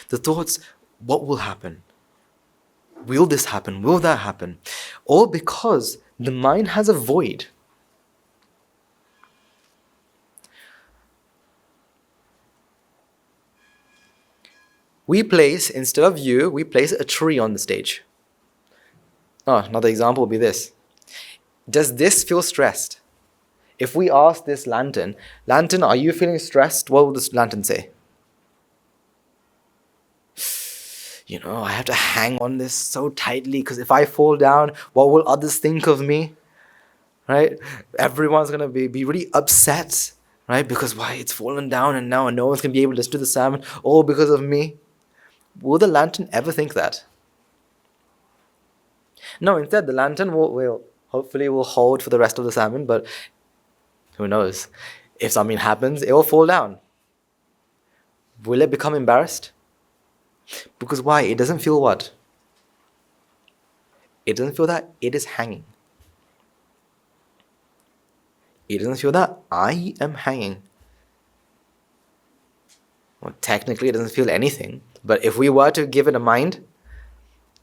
The thoughts, what will happen? Will this happen? Will that happen? All because the mind has a void. Instead of you, we place a tree on the stage. Another example would be this. Does this feel stressed? If we ask this lantern, are you feeling stressed? What will this lantern say? I have to hang on this so tightly because if I fall down, what will others think of me? Right? Everyone's going to be really upset, right? Because why? It's fallen down and now no one's going to be able to listen to the sermon, all because of me. Will the lantern ever think that? No, instead the lantern will hopefully hold for the rest of the sermon, but who knows? If something happens, it will fall down. Will it become embarrassed? Because why? It doesn't feel what? It doesn't feel that it is hanging. It doesn't feel that I am hanging. Well, technically it doesn't feel anything, but if we were to give it a mind,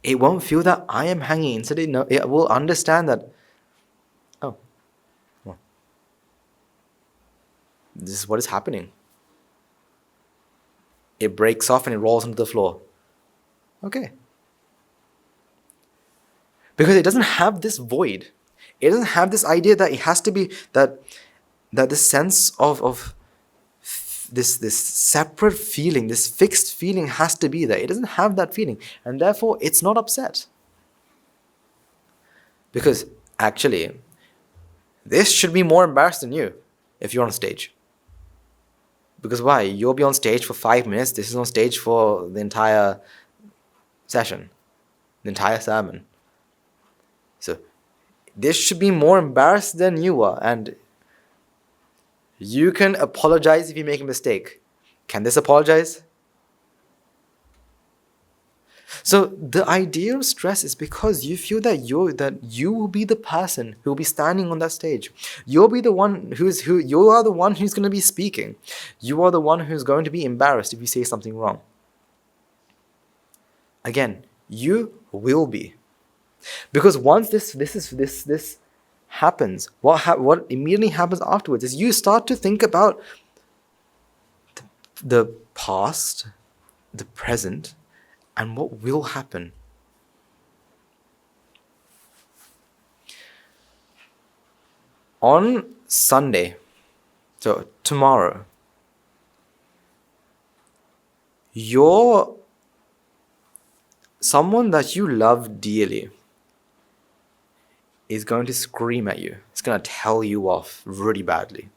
it won't feel that I am hanging. Instead, it will understand that, this is what is happening. It breaks off and it rolls onto the floor. Okay. Because it doesn't have this void. It doesn't have this idea that it has to be, that this sense of this separate feeling, this fixed feeling has to be there. It doesn't have that feeling. And therefore, it's not upset. Because actually, this should be more embarrassed than you if you're on stage. Because why? You'll be on stage for 5 minutes. This is on stage for the entire session, the entire sermon. So this should be more embarrassed than you are. And you can apologize if you make a mistake. Can this apologize? So the idea of stress is because you feel that you will be the person who will be standing on that stage. You'll be the one you are the one who's going to be speaking. You are the one who's going to be embarrassed if you say something wrong. Again, you will be. Because once this happens, what immediately happens afterwards is you start to think about the past, the present, and what will happen. On Sunday, so tomorrow, someone that you love dearly is going to scream at you. It's going to tell you off really badly,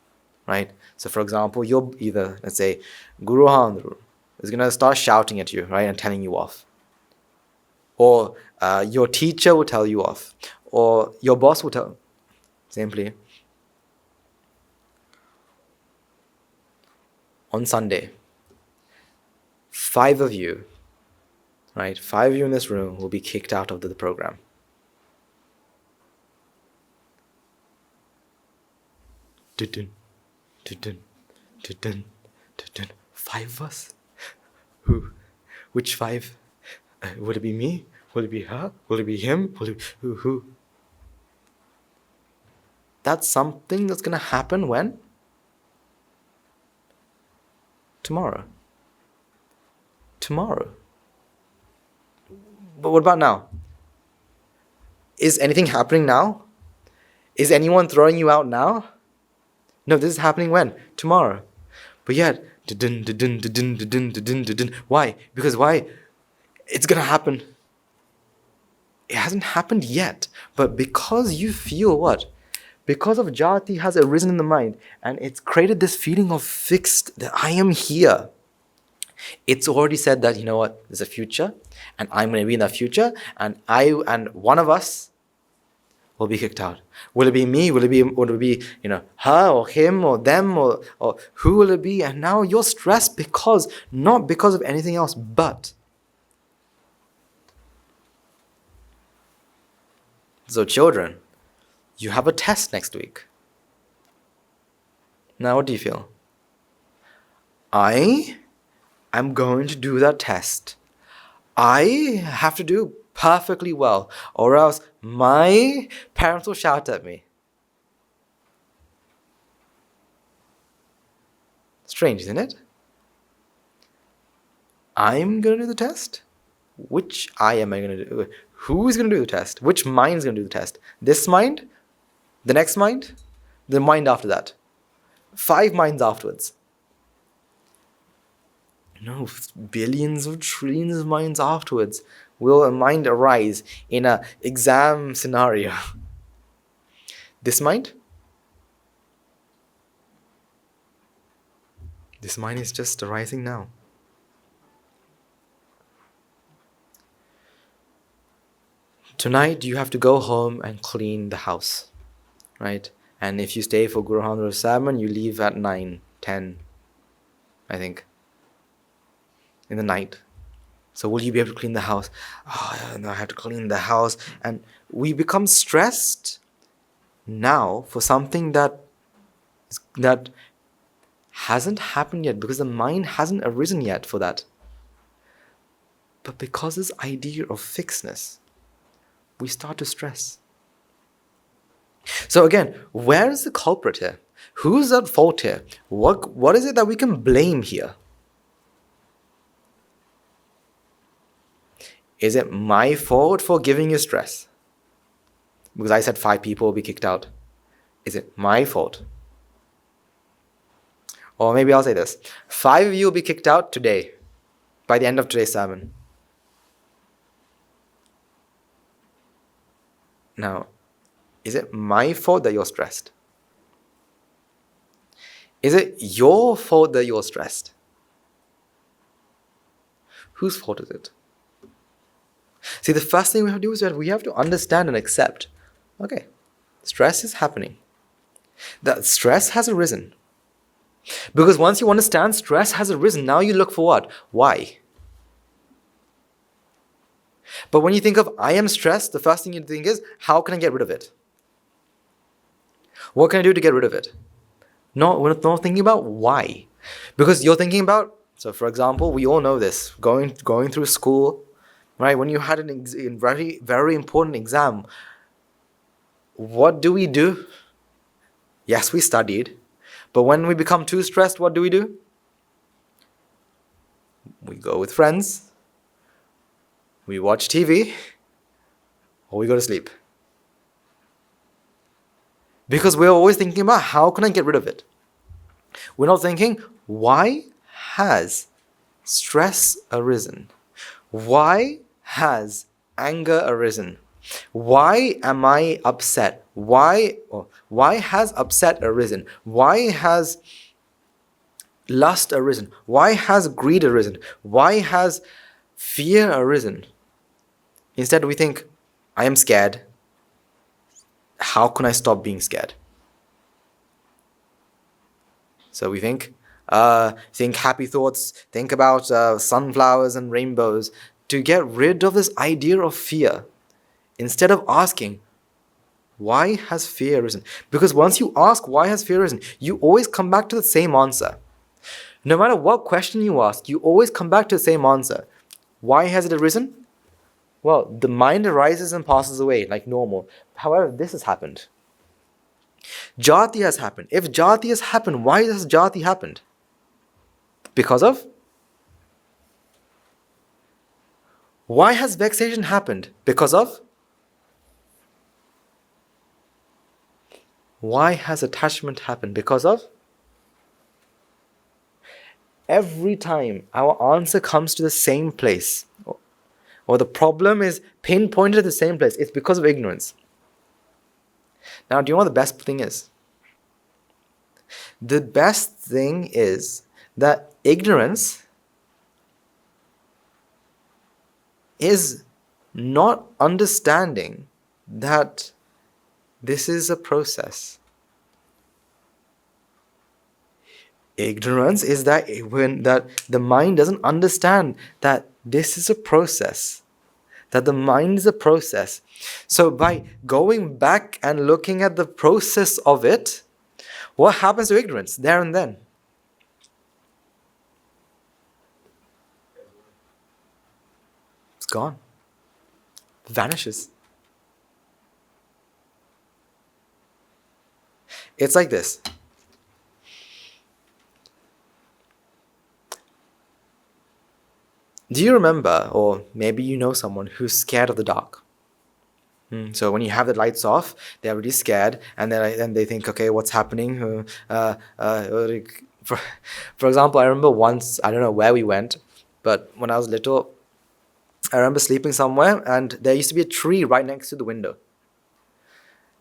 right? So for example, you're either, let's say, Guru Handru is going to start shouting at you, right, and telling you off. Or your teacher will tell you off. Or your boss will tell, simply. On Sunday, 5 of you, right, 5 of you in this room will be kicked out of the program. Dun, dun, dun, dun, dun. 5 of us? Who? Which 5? Would it be me? Will it be her? Will it be him? Will it be who? That's something that's going to happen when? Tomorrow. But what about now? Is anything happening now? Is anyone throwing you out now? No, this is happening when? Tomorrow. But yet, why? Because why? It's going to happen. It hasn't happened yet. But because you feel what? Because of jati has arisen in the mind and it's created this feeling of fixed, that I am here. It's already said that, you know what, there's a future and I'm going to be in that future and one of us will be kicked out. Will it be me? Will it be her or him or them or who will it be? And now you're stressed not because of anything else, but. So children, you have a test next week. Now what do you feel? I am going to do that test. I have to do perfectly well, or else my parents will shout at me. Strange, isn't it? I'm going to do the test? Which I am I going to do? Who's going to do the test? Which mind is going to do the test? This mind? The next mind? The mind after that? 5 minds afterwards. No, billions of trillions of minds afterwards will a mind arise in an exam scenario. This mind? This mind is just arising now. Tonight you have to go home and clean the house, right? And if you stay for Guru Handru's sermon, you leave at 9, 10, I think, in the night. So will you be able to clean the house? Oh, no, I have to clean the house. And we become stressed now for something that hasn't happened yet because the mind hasn't arisen yet for that. But because this idea of fixedness, we start to stress. So again, where is the culprit here? Who's at fault here? What is it that we can blame here? Is it my fault for giving you stress? Because I said 5 people will be kicked out. Is it my fault? Or maybe I'll say this. 5 of you will be kicked out today, by the end of today's sermon. Now, is it my fault that you're stressed? Is it your fault that you're stressed? Whose fault is it? See, the first thing we have to do is that we have to understand and accept, okay, stress is happening. That stress has arisen. Because once you understand stress has arisen, now you look for what? Why? But when you think of I am stressed, the first thing you think is, how can I get rid of it? What can I do to get rid of it? No, we're not thinking about why. Because you're thinking about, so for example, we all know this, going through school, right? When you had a very, very important exam, what do we do? Yes, we studied. But when we become too stressed, what do? We go with friends, we watch TV, or we go to sleep. Because we're always thinking about how can I get rid of it? We're not thinking, why has stress arisen? Why has anger arisen? Why am I upset? Why has upset arisen? Why has lust arisen? Why has greed arisen? Why has fear arisen? Instead, we think, I am scared. How can I stop being scared? So we think happy thoughts, think about sunflowers and rainbows to get rid of this idea of fear. Instead of asking, why has fear arisen? Because once you ask, why has fear arisen, you always come back to the same answer. No matter what question you ask, you always come back to the same answer. Why has it arisen? Well, the mind arises and passes away like normal. However, this has happened. Jati has happened. If Jati has happened, why has Jati happened? Because of? Why has vexation happened? Because of? Why has attachment happened? Because of? Every time our answer comes to the same place, or the problem is pinpointed at the same place, it's because of ignorance. Now, do you know what the best thing is? The best thing is that ignorance is not understanding that this is a process. Ignorance is that the mind doesn't understand that this is a process, that the mind is a process. So by going back and looking at the process of it, what happens to ignorance there and then? It's gone. It vanishes. It's like this. Do you remember, or maybe you know someone who's scared of the dark? So when you have the lights off, they're really scared, and then they think, okay, what's happening? For example, I remember once, I don't know where we went, but when I was little, I remember sleeping somewhere, and there used to be a tree right next to the window.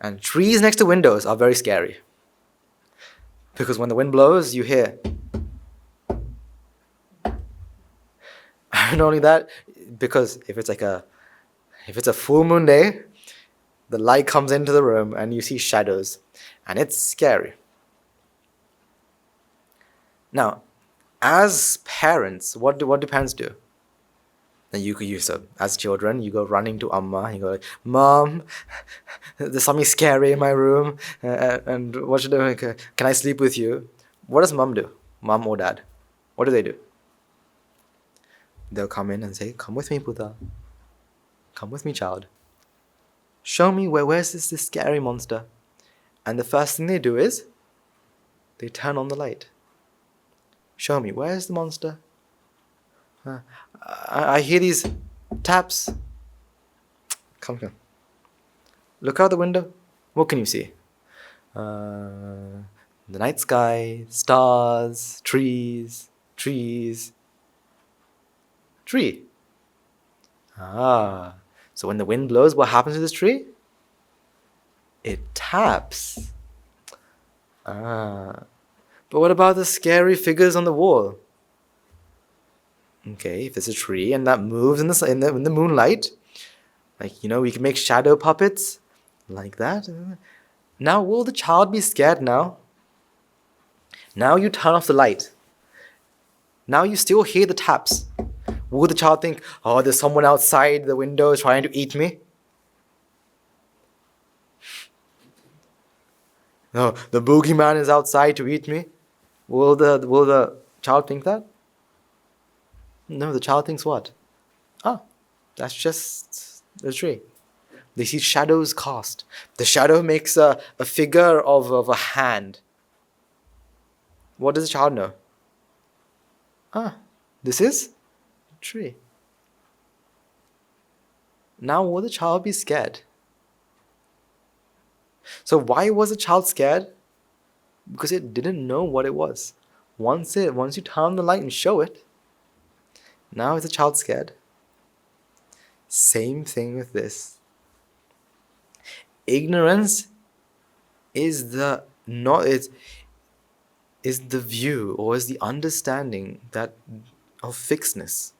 And trees next to windows are very scary. Because when the wind blows, you hear. Not only that, because if it's a full moon day, the light comes into the room and you see shadows, and it's scary. Now, as parents, what do parents do? Then you could use it. As children, you go running to Amma, you go like, Mom, there's something scary in my room, and what should I do? Can I sleep with you? What does Mom do? Mom or Dad? What do? They'll come in and say, come with me, Buddha. Come with me, child. Show me where's this scary monster? And the first thing they do is, they turn on the light. Show me, where's the monster? I hear these taps. Come. Look out the window. What can you see? The night sky, stars, trees. Tree. So when the wind blows, what happens to this tree? It taps. But what about the scary figures on the wall? Okay, if there's a tree and that moves in the moonlight, we can make shadow puppets like that. Now, will the child be scared now? Now you turn off the light. Now you still hear the taps. Will the child think, oh, there's someone outside the window trying to eat me? No, the boogeyman is outside to eat me. Will the child think that? No, the child thinks what? Ah, that's just a tree. They see shadows cast. The shadow makes a figure of a hand. What does the child know? Ah, this is a tree. Now will the child be scared? So why was the child scared? Because it didn't know what it was. Once you turn on the light and show it, now is the child scared? Same thing with this. Ignorance is the view, or is the understanding that of fixedness.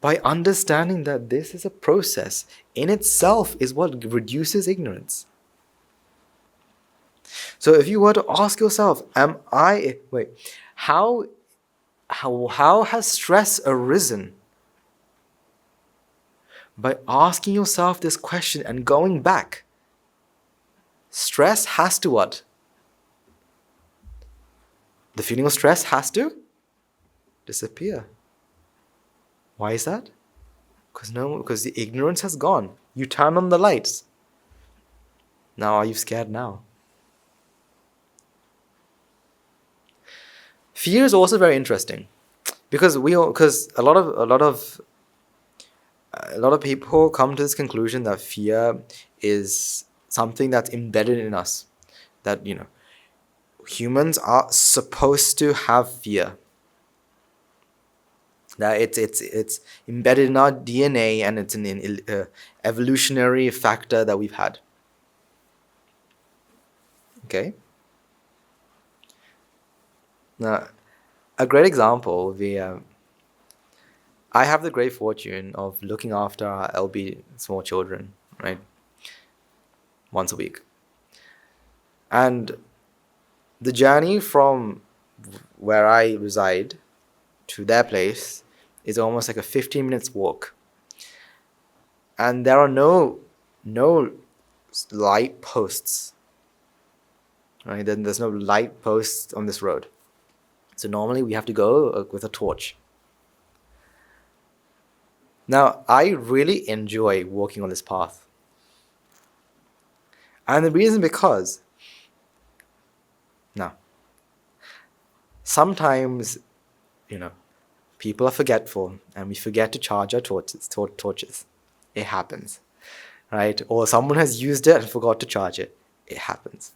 By understanding that this is a process in itself is what reduces ignorance. So if you were to ask yourself, how has stress arisen? By asking yourself this question and going back, stress has to what? The feeling of stress has to disappear. Why is that? Because the ignorance has gone. You turn on the lights. Now are you scared now? Fear is also very interesting, because a lot of people come to this conclusion that fear is something that's embedded in us. That humans are supposed to have fear. That it's embedded in our DNA, and it's an evolutionary factor that we've had. Okay. Now, a great example, I have the great fortune of looking after our LB small children, right? Once a week. And the journey from where I reside to their place is almost like a 15 minutes walk. And there are no light posts. Right? Then there's no light posts on this road. So normally we have to go with a torch. Now, I really enjoy walking on this path. And the reason because, now, sometimes, people are forgetful and we forget to charge our torches. It happens, right? Or someone has used it and forgot to charge it. It happens.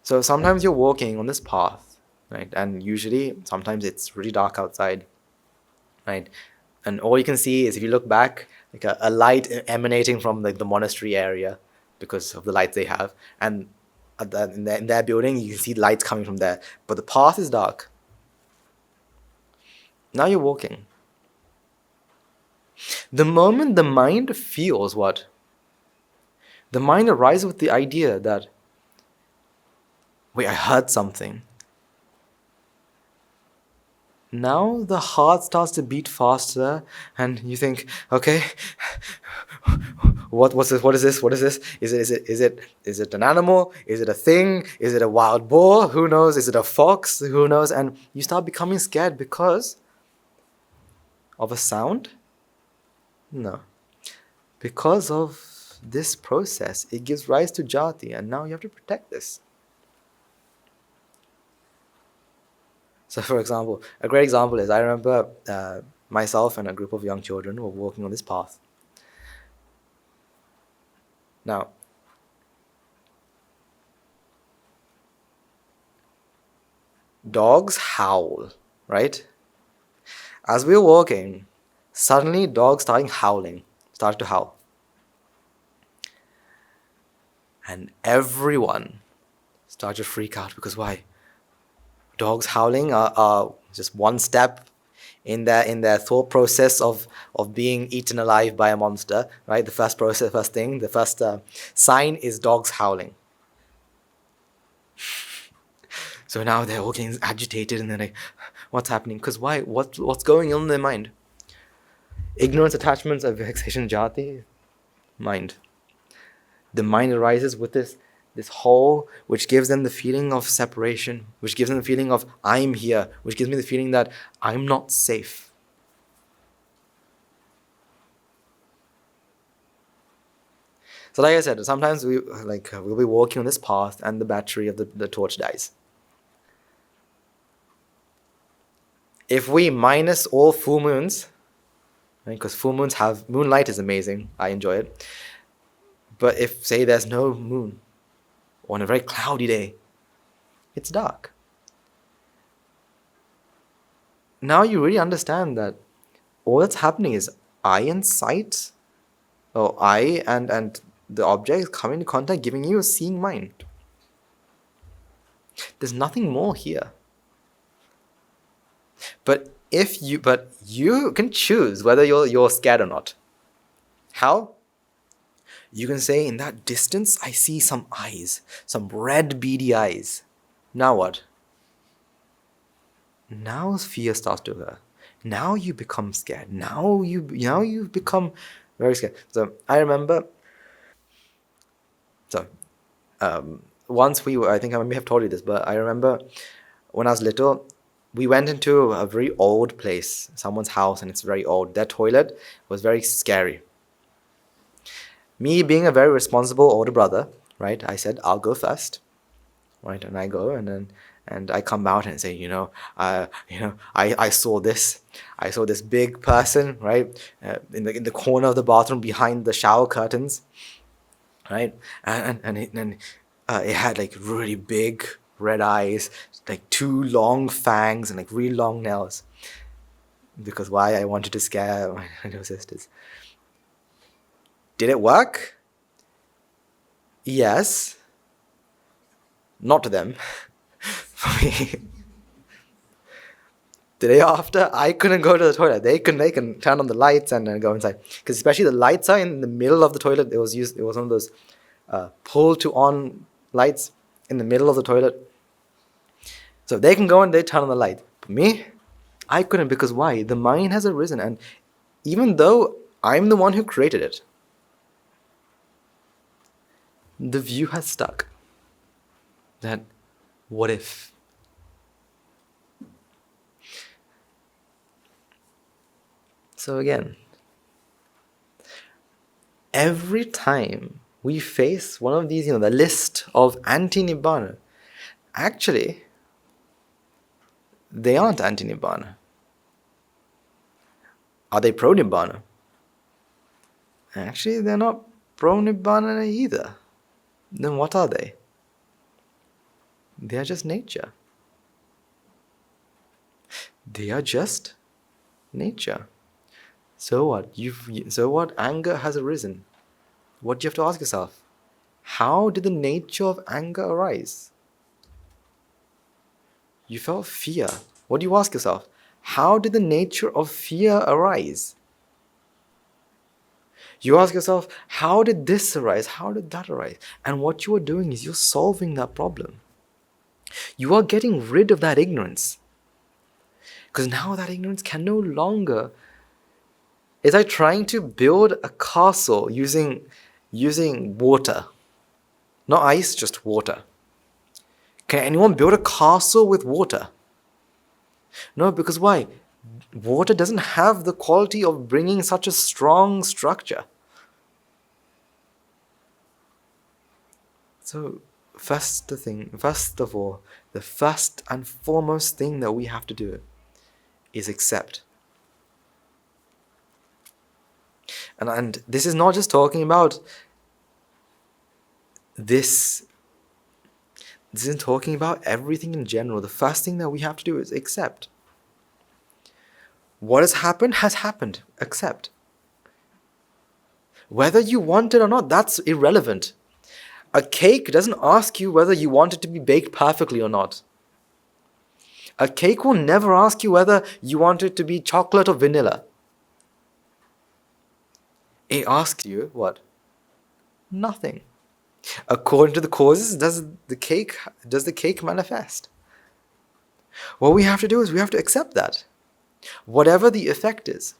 So sometimes you're walking on this path, right? And usually, sometimes it's really dark outside, right? And all you can see is, if you look back, like a light emanating from the monastery area because of the lights they have. And in their building, you can see lights coming from there. But the path is dark. Now you're walking. The moment the mind feels what? The mind arises with the idea that, wait, I heard something. Now the heart starts to beat faster, and you think, okay, what is this? Is it an animal? Is it a thing? Is it a wild boar? Who knows? Is it a fox? Who knows? And you start becoming scared because of a sound? No. Because of this process, it gives rise to jati, and now you have to protect this. So, for example, a great example is, I remember myself and a group of young children were walking on this path. Now, dogs howl, right? As we were walking, suddenly dogs started to howl. And everyone started to freak out, because why? Dogs howling are just one step in their thought process of being eaten alive by a monster, right? The first sign is dogs howling. So now they're all getting agitated, and they're like, what's happening. Because why? What's going on in their mind? Ignorance, attachments, of vexation, jati, mind. The mind arises with this whole, which gives them the feeling of separation, which gives them the feeling of I'm here, which gives me the feeling that I'm not safe. So like I said, sometimes we'll be walking on this path and the battery of the torch dies. If we minus all full moons, right, because full moons have, moonlight is amazing, I enjoy it. But if, say, there's no moon, or on a very cloudy day, it's dark. Now you really understand that all that's happening is eye and sight, or eye and the object coming into contact, giving you a seeing mind. There's nothing more here. But you can choose whether you're scared or not. How? You can say, in that distance, I see some eyes, some red beady eyes. Now what? Now fear starts to occur. Now you become scared. Now you become very scared. So I remember. Once I think I may have told you this, but I remember when I was little, we went into a very old place, someone's house, and it's very old. Their toilet was very scary. Me being a very responsible older brother, right? I said, I'll go first, right? And I go, and I come out and say, I saw this. I saw this big person, right, in the corner of the bathroom behind the shower curtains, right? And it had like really big red eyes, like 2 long fangs, and like really long nails. Because why? I wanted to scare my little sisters. Did it work? Yes. Not to them. For me. The day after, I couldn't go to the toilet. They can turn on the lights and then go inside. Because especially the lights are in the middle of the toilet. It was one of those pull to on lights in the middle of the toilet. So they can go and they turn on the light. But me, I couldn't, because why? The mind has arisen, and even though I'm the one who created it, the view has stuck. That, what if? So again, every time we face one of these, the list of anti-nibbána, actually, they aren't anti-nibbána. Are they pro-nibbána? Actually, they're not pro-nibbána either. Then what are they? They are just nature. They are just nature. So what? So what? Anger has arisen. What do you have to ask yourself? How did the nature of anger arise? You felt fear. What do you ask yourself? How did the nature of fear arise? You ask yourself, how did this arise? How did that arise? And what you are doing is you're solving that problem. You are getting rid of that ignorance. Because now that ignorance can no longer... It's like trying to build a castle using water. Not ice, just water. Can anyone build a castle with water? No, because why? Water doesn't have the quality of bringing such a strong structure. So, first of all, the first and foremost thing that we have to do is accept. And this is not just talking about this. This isn't talking about everything in general. The first thing that we have to do is accept. What has happened. Accept. Whether you want it or not, that's irrelevant. A cake doesn't ask you whether you want it to be baked perfectly or not. A cake will never ask you whether you want it to be chocolate or vanilla. It asks you what? Nothing. According to the causes, does the cake manifest? What we have to do is we have to accept that, whatever the effect is.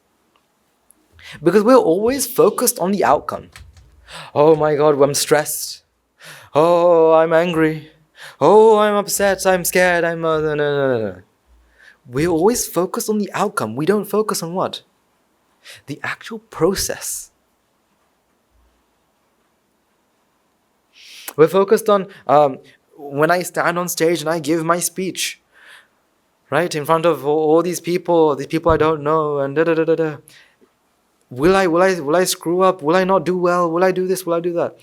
Because we're always focused on the outcome. Oh my God, I'm stressed. Oh, I'm angry. Oh, I'm upset. I'm scared. No. We're always focused on the outcome. We don't focus on what? The actual process. We're focused on when I stand on stage and I give my speech, right, in front of all these people I don't know, and da da da da da. Will I screw up? Will I not do well? Will I do this? Will I do that?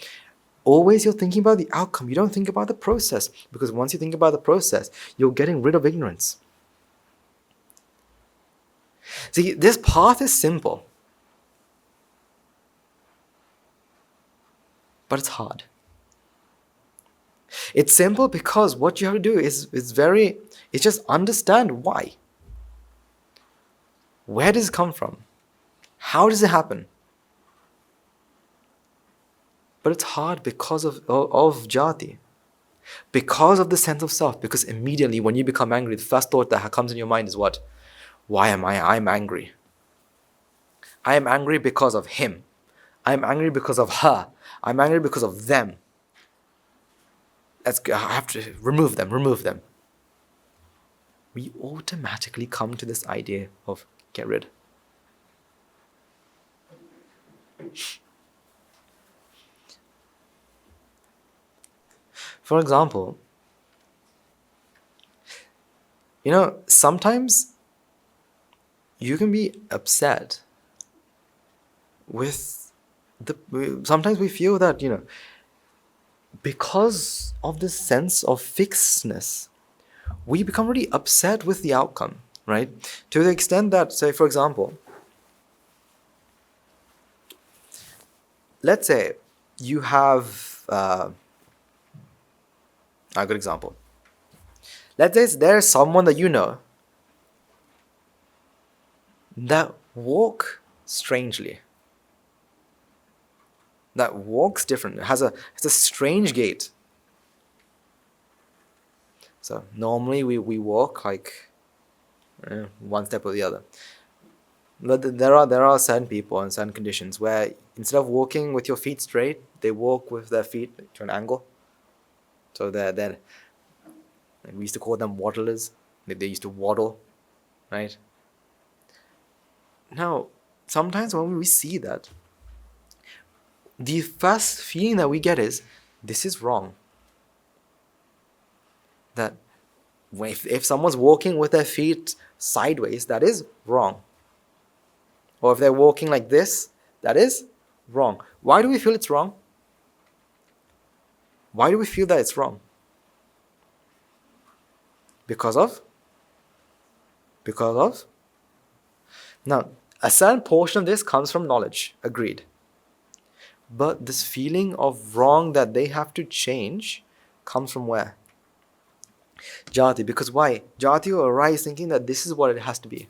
Always you're thinking about the outcome. You don't think about the process, because once you think about the process, you're getting rid of ignorance. See, this path is simple, but it's hard. It's simple because what you have to do is just understand why. Where does it come from? How does it happen? But it's hard because of jati. Because of the sense of self. Because immediately when you become angry, the first thought that comes in your mind is what? Why am I'm angry? I am angry because of him. I'm angry because of her. I'm angry because of them. I have to remove them. We automatically come to this idea of get rid. For example, sometimes you can be upset with sometimes we feel that, because of this sense of fixedness, we become really upset with the outcome, right? To the extent that, say, for example, let's say you have a good example. Let's say there's someone that you know that walks strangely, that walks different, has a strange gait. So normally we walk like one step or the other. But there are certain people and certain conditions where instead of walking with your feet straight, they walk with their feet to an angle. So they're we used to call them waddlers. They used to waddle, right? Now, sometimes when we see that, the first feeling that we get is, this is wrong. That if someone's walking with their feet sideways, that is wrong. Or if they're walking like this, that is wrong. Why do we feel it's wrong? Why do we feel that it's wrong? Because of? Now, a certain portion of this comes from knowledge, agreed. But this feeling of wrong that they have to change comes from where? Jati. Because why? Jati will arise thinking that this is what it has to be.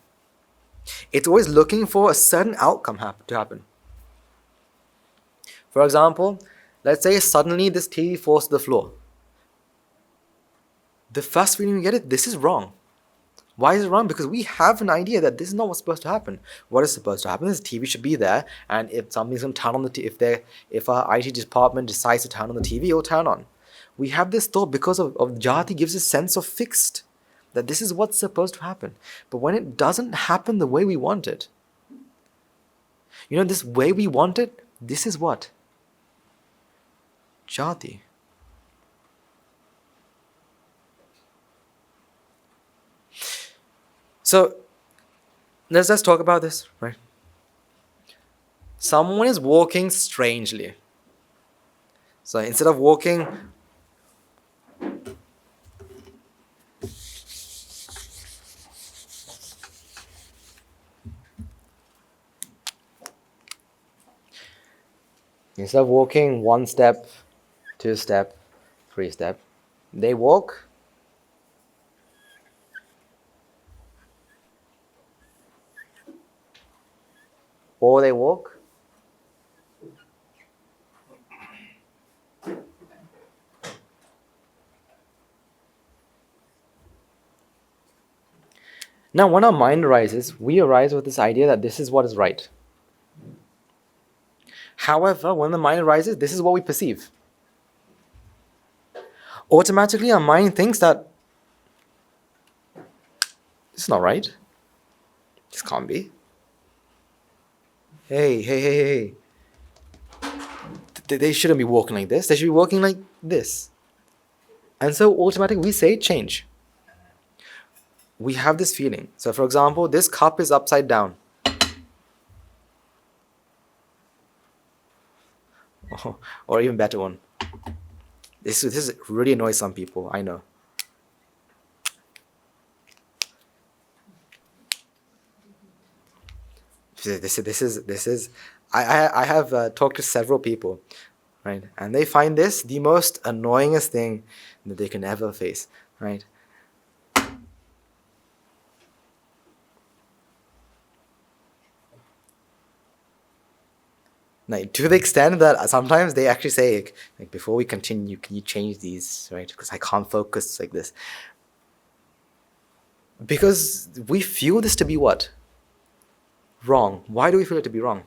It's always looking for a certain outcome to happen. For example, let's say suddenly this TV falls to the floor. The first feeling we get is, this is wrong. Why is it wrong? Because we have an idea that this is not what's supposed to happen. What is supposed to happen is the TV should be there, and if something's going to turn on the TV, if our IT department decides to turn on the TV, it'll turn on. We have this thought because of jati gives a sense of fixed, that this is what's supposed to happen. But when it doesn't happen the way we want it, this way we want it, this is what? Jati. So, let's just talk about this, right? Someone is walking strangely. So instead of walking one step, 2 step, 3 step, they walk or they walk Now, when our mind arises, we arise with this idea that this is what is right. However, when the mind arises, this is what we perceive. Automatically, our mind thinks that this is not right. This can't be. Hey. They shouldn't be walking like this. They should be walking like this. And so automatically we say change. We have this feeling. So for example, this cup is upside down. Or even better one. This really annoys some people, I know. This is I have talked to several people, right? And they find this the most annoyingest thing that they can ever face, right? Like, to the extent that sometimes they actually say, like, before we continue, can you change these, right? Because I can't focus like this. Because we feel this to be what? Wrong. Why do we feel it to be wrong?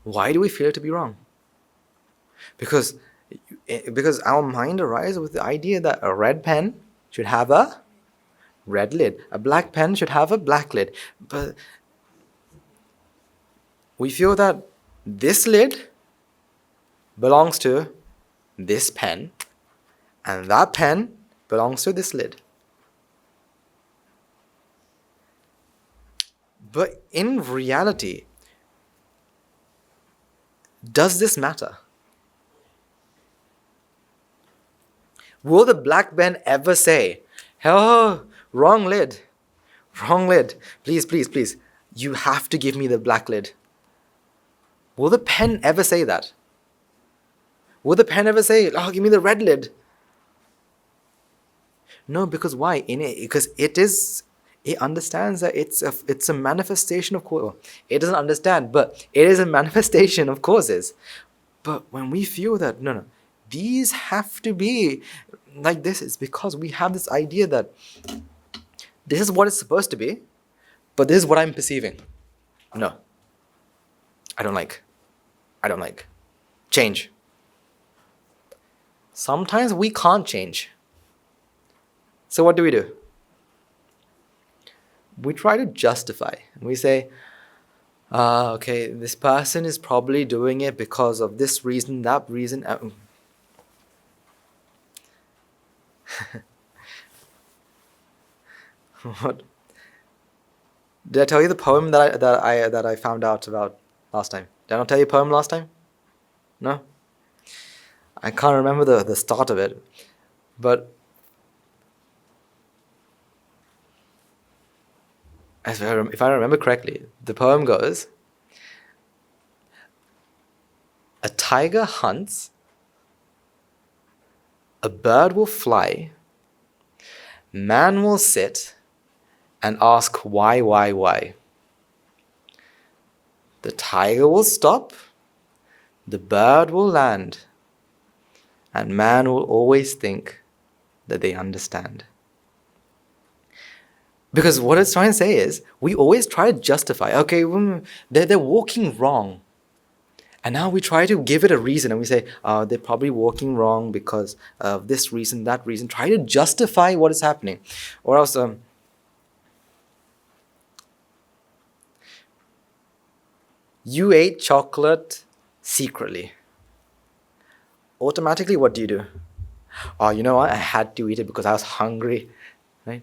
Why do we feel it to be wrong? Because our mind arises with the idea that a red pen should have a red lid. A black pen should have a black lid. But we feel that this lid belongs to this pen, and that pen belongs to this lid. But in reality, does this matter? Will the black pen ever say, "Oh, wrong lid, please, you have to give me the black lid"? Will the pen ever say that? Will the pen ever say, "Oh, give me the red lid"? No, because why? Because it understands that it's a manifestation of cause. It doesn't understand, but it is a manifestation of causes. But when we feel that, no, these have to be like this, it's because we have this idea that this is what it's supposed to be, but this is what I'm perceiving. No. I don't like. Change. Sometimes we can't change. So what do? We try to justify. We say, okay, this person is probably doing it because of this reason, that reason. What? Did I tell you the poem that I found out about last time? Did I not tell you a poem last time? No? I can't remember the start of it. But if I remember correctly, the poem goes, a tiger hunts, a bird will fly, man will sit and ask why. The tiger will stop, the bird will land, and man will always think that they understand. Because what it's trying to say is, we always try to justify, okay, they're walking wrong. And now we try to give it a reason, and we say, they're probably walking wrong because of this reason, that reason. Try to justify what is happening. Or else, you ate chocolate secretly. Automatically, what do? Oh, you know what? I had to eat it because I was hungry, right?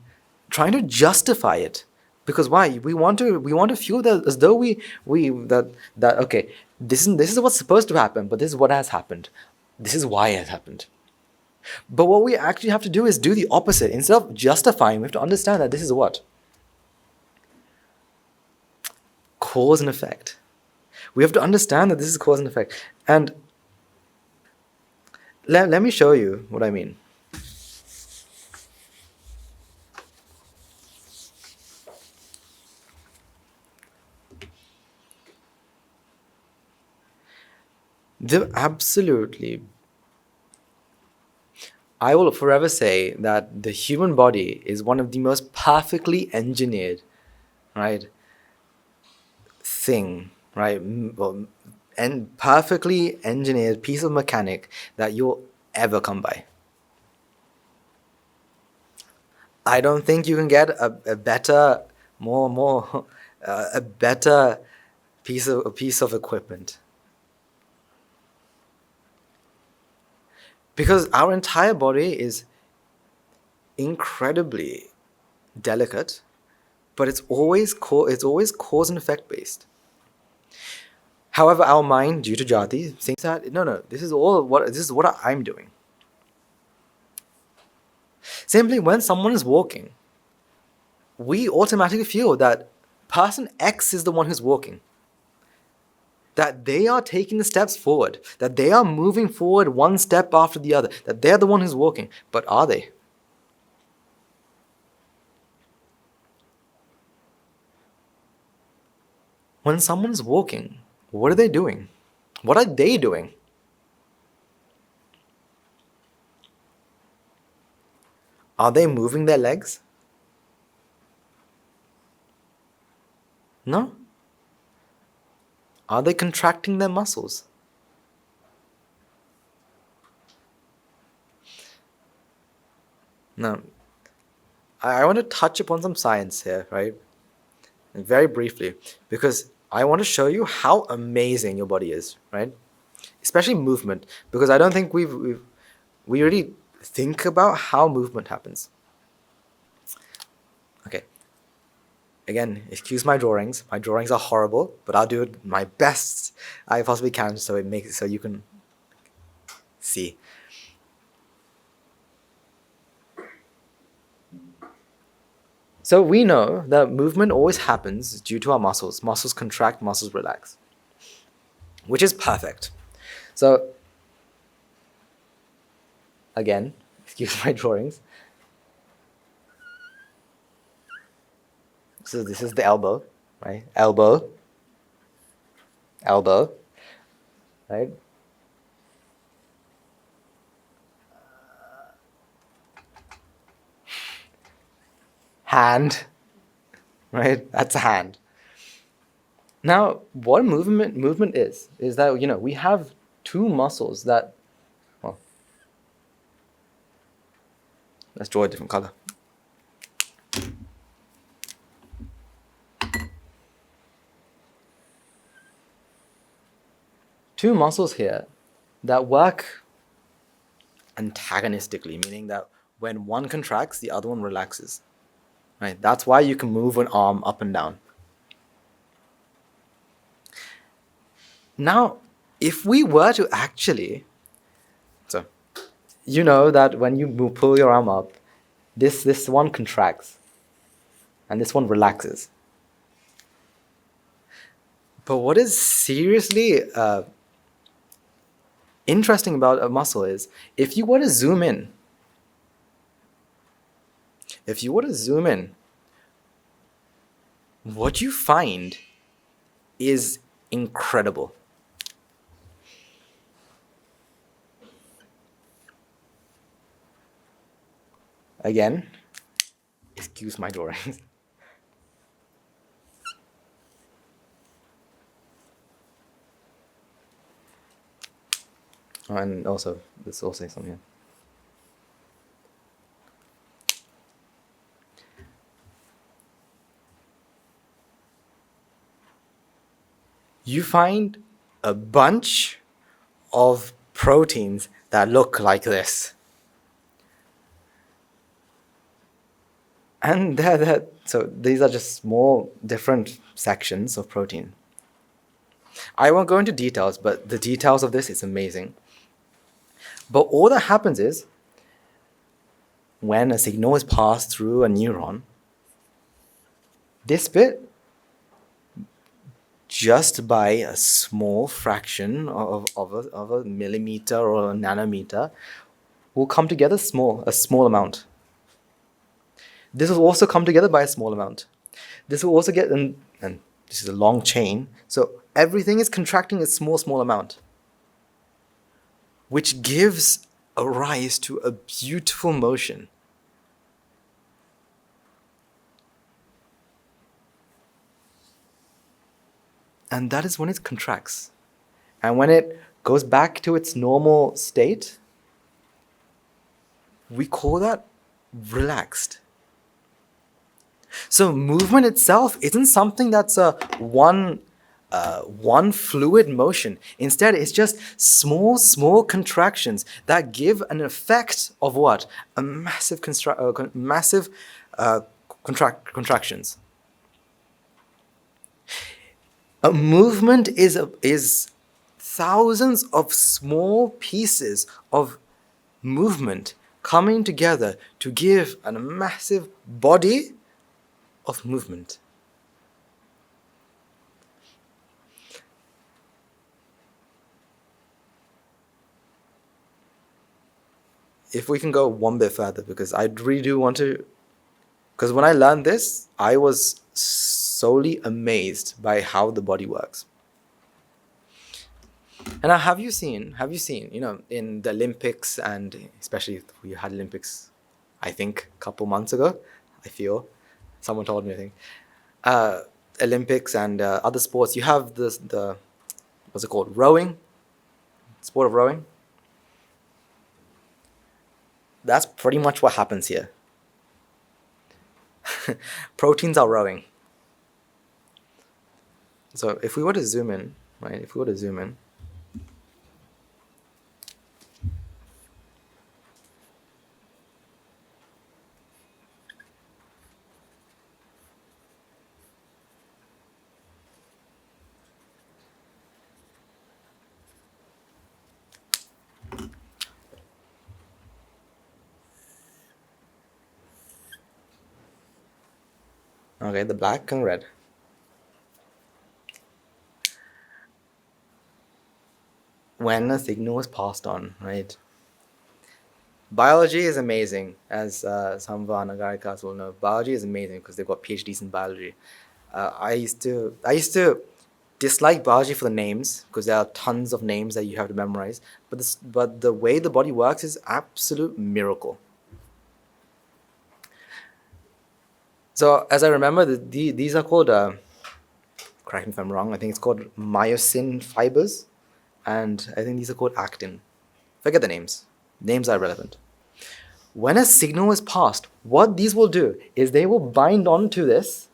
Trying to justify it, because why? We want to feel that as though that okay, this is what's supposed to happen, but this is what has happened. This is why it has happened. But what we actually have to do is do the opposite. Instead of justifying, we have to understand that this is what? Cause and effect. We have to understand that this is cause and effect. And let me show you what I mean. I will forever say that the human body is one of the most perfectly engineered, right, thing, right, and perfectly engineered piece of mechanic that you'll ever come by. I don't think you can get a better, a better piece of equipment. Because our entire body is incredibly delicate, but it's always cause and effect based. However, our mind, due to jati, thinks that no, this is what I'm doing. Simply, when someone is walking, we automatically feel that person X is the one who's walking. That they are taking the steps forward, that they are moving forward one step after the other, that they're the one who's walking. But are they? When someone's walking, what are they doing? What are they doing? Are they moving their legs? No. Are they contracting their muscles? Now, I want to touch upon some science here, right? Very briefly, because I want to show you how amazing your body is, right? Especially movement, because I don't think we really think about how movement happens. Okay. Again, excuse my drawings. My drawings are horrible, but I'll do my best I possibly can so you can see. So we know that movement always happens due to our muscles. Muscles contract, muscles relax, which is perfect. So again, excuse my drawings. So this is the elbow, right? Elbow, right? Hand, right? That's a hand. Now, what movement is that, we have two muscles that, well, let's draw a different color. Two muscles here that work antagonistically, meaning that when one contracts, the other one relaxes. Right? That's why you can move an arm up and down. Now, if we were to actually, so you know that when you pull your arm up, this one contracts, and this one relaxes. But what is seriously interesting about a muscle is, if you were to zoom in, what you find is incredible. Again, excuse my drawings. And also, let's also say something here. You find a bunch of proteins that look like this. And so these are just small, different sections of protein. I won't go into details, but the details of this is amazing. But all that happens is, when a signal is passed through a neuron, this bit, just by a small fraction of a millimeter or a nanometer, will come together a small amount. This will also come together by a small amount. This will also get, and this is a long chain, so everything is contracting a small amount, which gives arise to a beautiful motion. And that is when it contracts. And when it goes back to its normal state, we call that relaxed. So movement itself isn't something that's a one fluid motion. Instead, it's just small contractions that give an effect of what? A massive contractions. A movement is thousands of small pieces of movement coming together to give a massive body of movement. If we can go one bit further, because I really do want to, because when I learned this, I was solely amazed by how the body works. And now, have you seen, in the Olympics, and especially we had Olympics, I think, a couple months ago, I feel, someone told me, I think, Olympics and other sports, you have the what's it called, rowing, sport of rowing. That's pretty much what happens here. Proteins are rowing. So if we were to zoom in, right, okay, the black and red. When a signal is passed on, right? Biology is amazing, as some of our Nagarikas will know. Biology is amazing because they've got PhDs in biology. I used to dislike biology for the names, because there are tons of names that you have to memorize. But the way the body works is absolute miracle. So as I remember, these are called, correct me if I'm wrong, I think it's called myosin fibers, and I think these are called actin. Forget the names. Names are irrelevant. When a signal is passed, what these will do is they will bind onto this,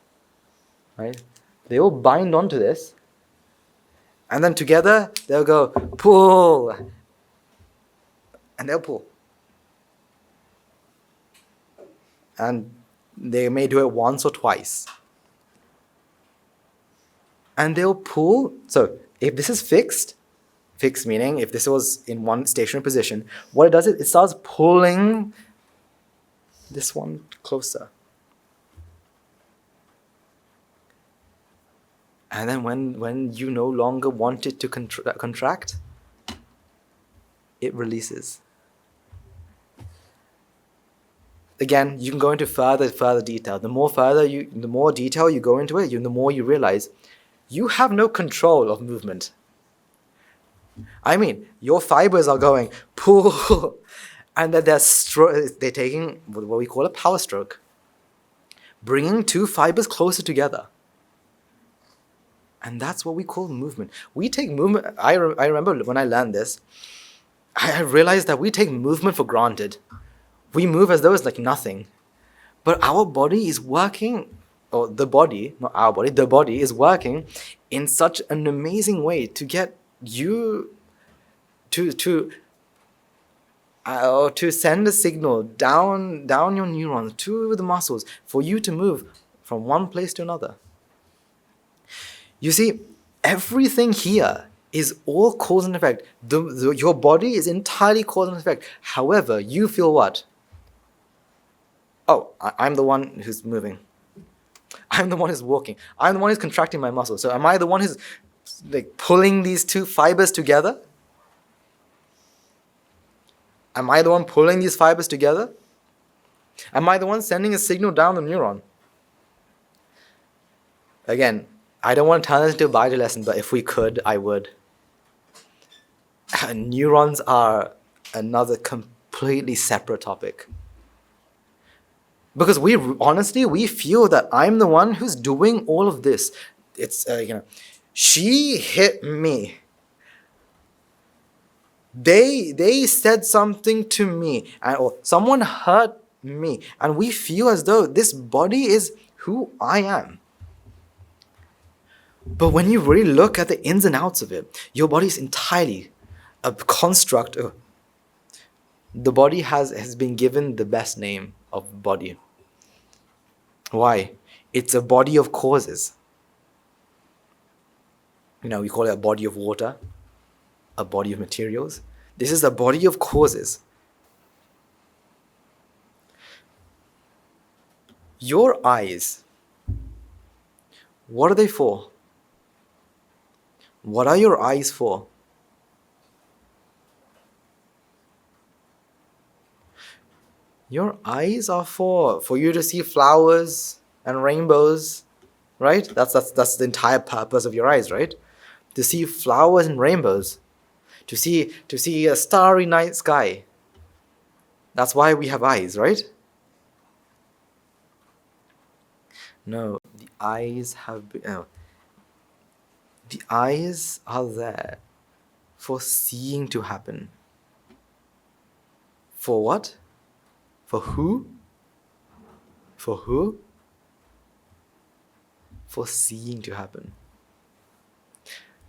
right? They will bind onto this, and then together they'll go pull, and they'll pull. And they may do it once or twice. And they'll pull. So if this is fixed meaning if this was in one stationary position, what it does is it starts pulling this one closer. And then when you no longer want it to contract, it releases. Again, you can go into further detail. The more detail you go into it, the more you realize you have no control of movement. I mean, your fibers are going pull, and that they're taking what we call a power stroke, bringing two fibers closer together. And that's what we call movement. We take movement. I remember when I learned this, I realized that we take movement for granted. We move as though it's like nothing. But our body is working, or the body, not our body, the body is working in such an amazing way to get you to send a signal down your neurons to the muscles for you to move from one place to another. You see, everything here is all cause and effect. Your body is entirely cause and effect. However, you feel what? Oh, I'm the one who's moving. I'm the one who's walking. I'm the one who's contracting my muscles. So am I the one who's like pulling these two fibers together? Am I the one pulling these fibers together? Am I the one sending a signal down the neuron? Again, I don't want to turn this into a biology lesson, but if we could, I would. Neurons are another completely separate topic. Because we honestly, we feel that I'm the one who's doing all of this. It's, she hit me. They said something to me, or someone hurt me, and we feel as though this body is who I am. But when you really look at the ins and outs of it, your body is entirely a construct. The body has been given the best name of body. Why? It's a body of causes. We call it a body of water, a body of materials. This is a body of causes. Your eyes, what are they for? What are your eyes for? Your eyes are for you to see flowers and rainbows, right? That's the entire purpose of your eyes, right? To see flowers and rainbows, to see a starry night sky. That's why we have eyes, right? No, the eyes the eyes are there for seeing to happen. For what? For who? For who? For seeing to happen.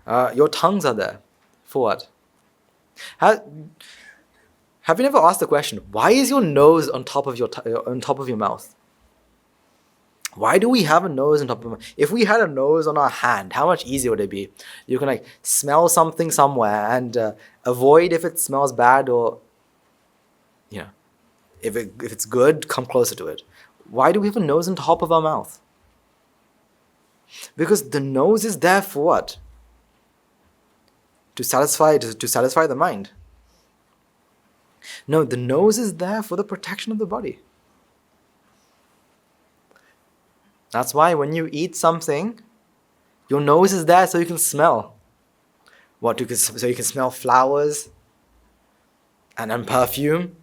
Your tongues are there. For what? Have you never asked the question, why is your nose on top of your mouth? Why do we have a nose on top of our mouth? If we had a nose on our hand, how much easier would it be? You can smell something somewhere and avoid if it smells bad, or if it's good, come closer to it. Why do we have a nose on top of our mouth? Because the nose is there for what? To satisfy the mind. No, the nose is there for the protection of the body. That's why when you eat something, your nose is there so you can smell. So you can smell flowers and perfume?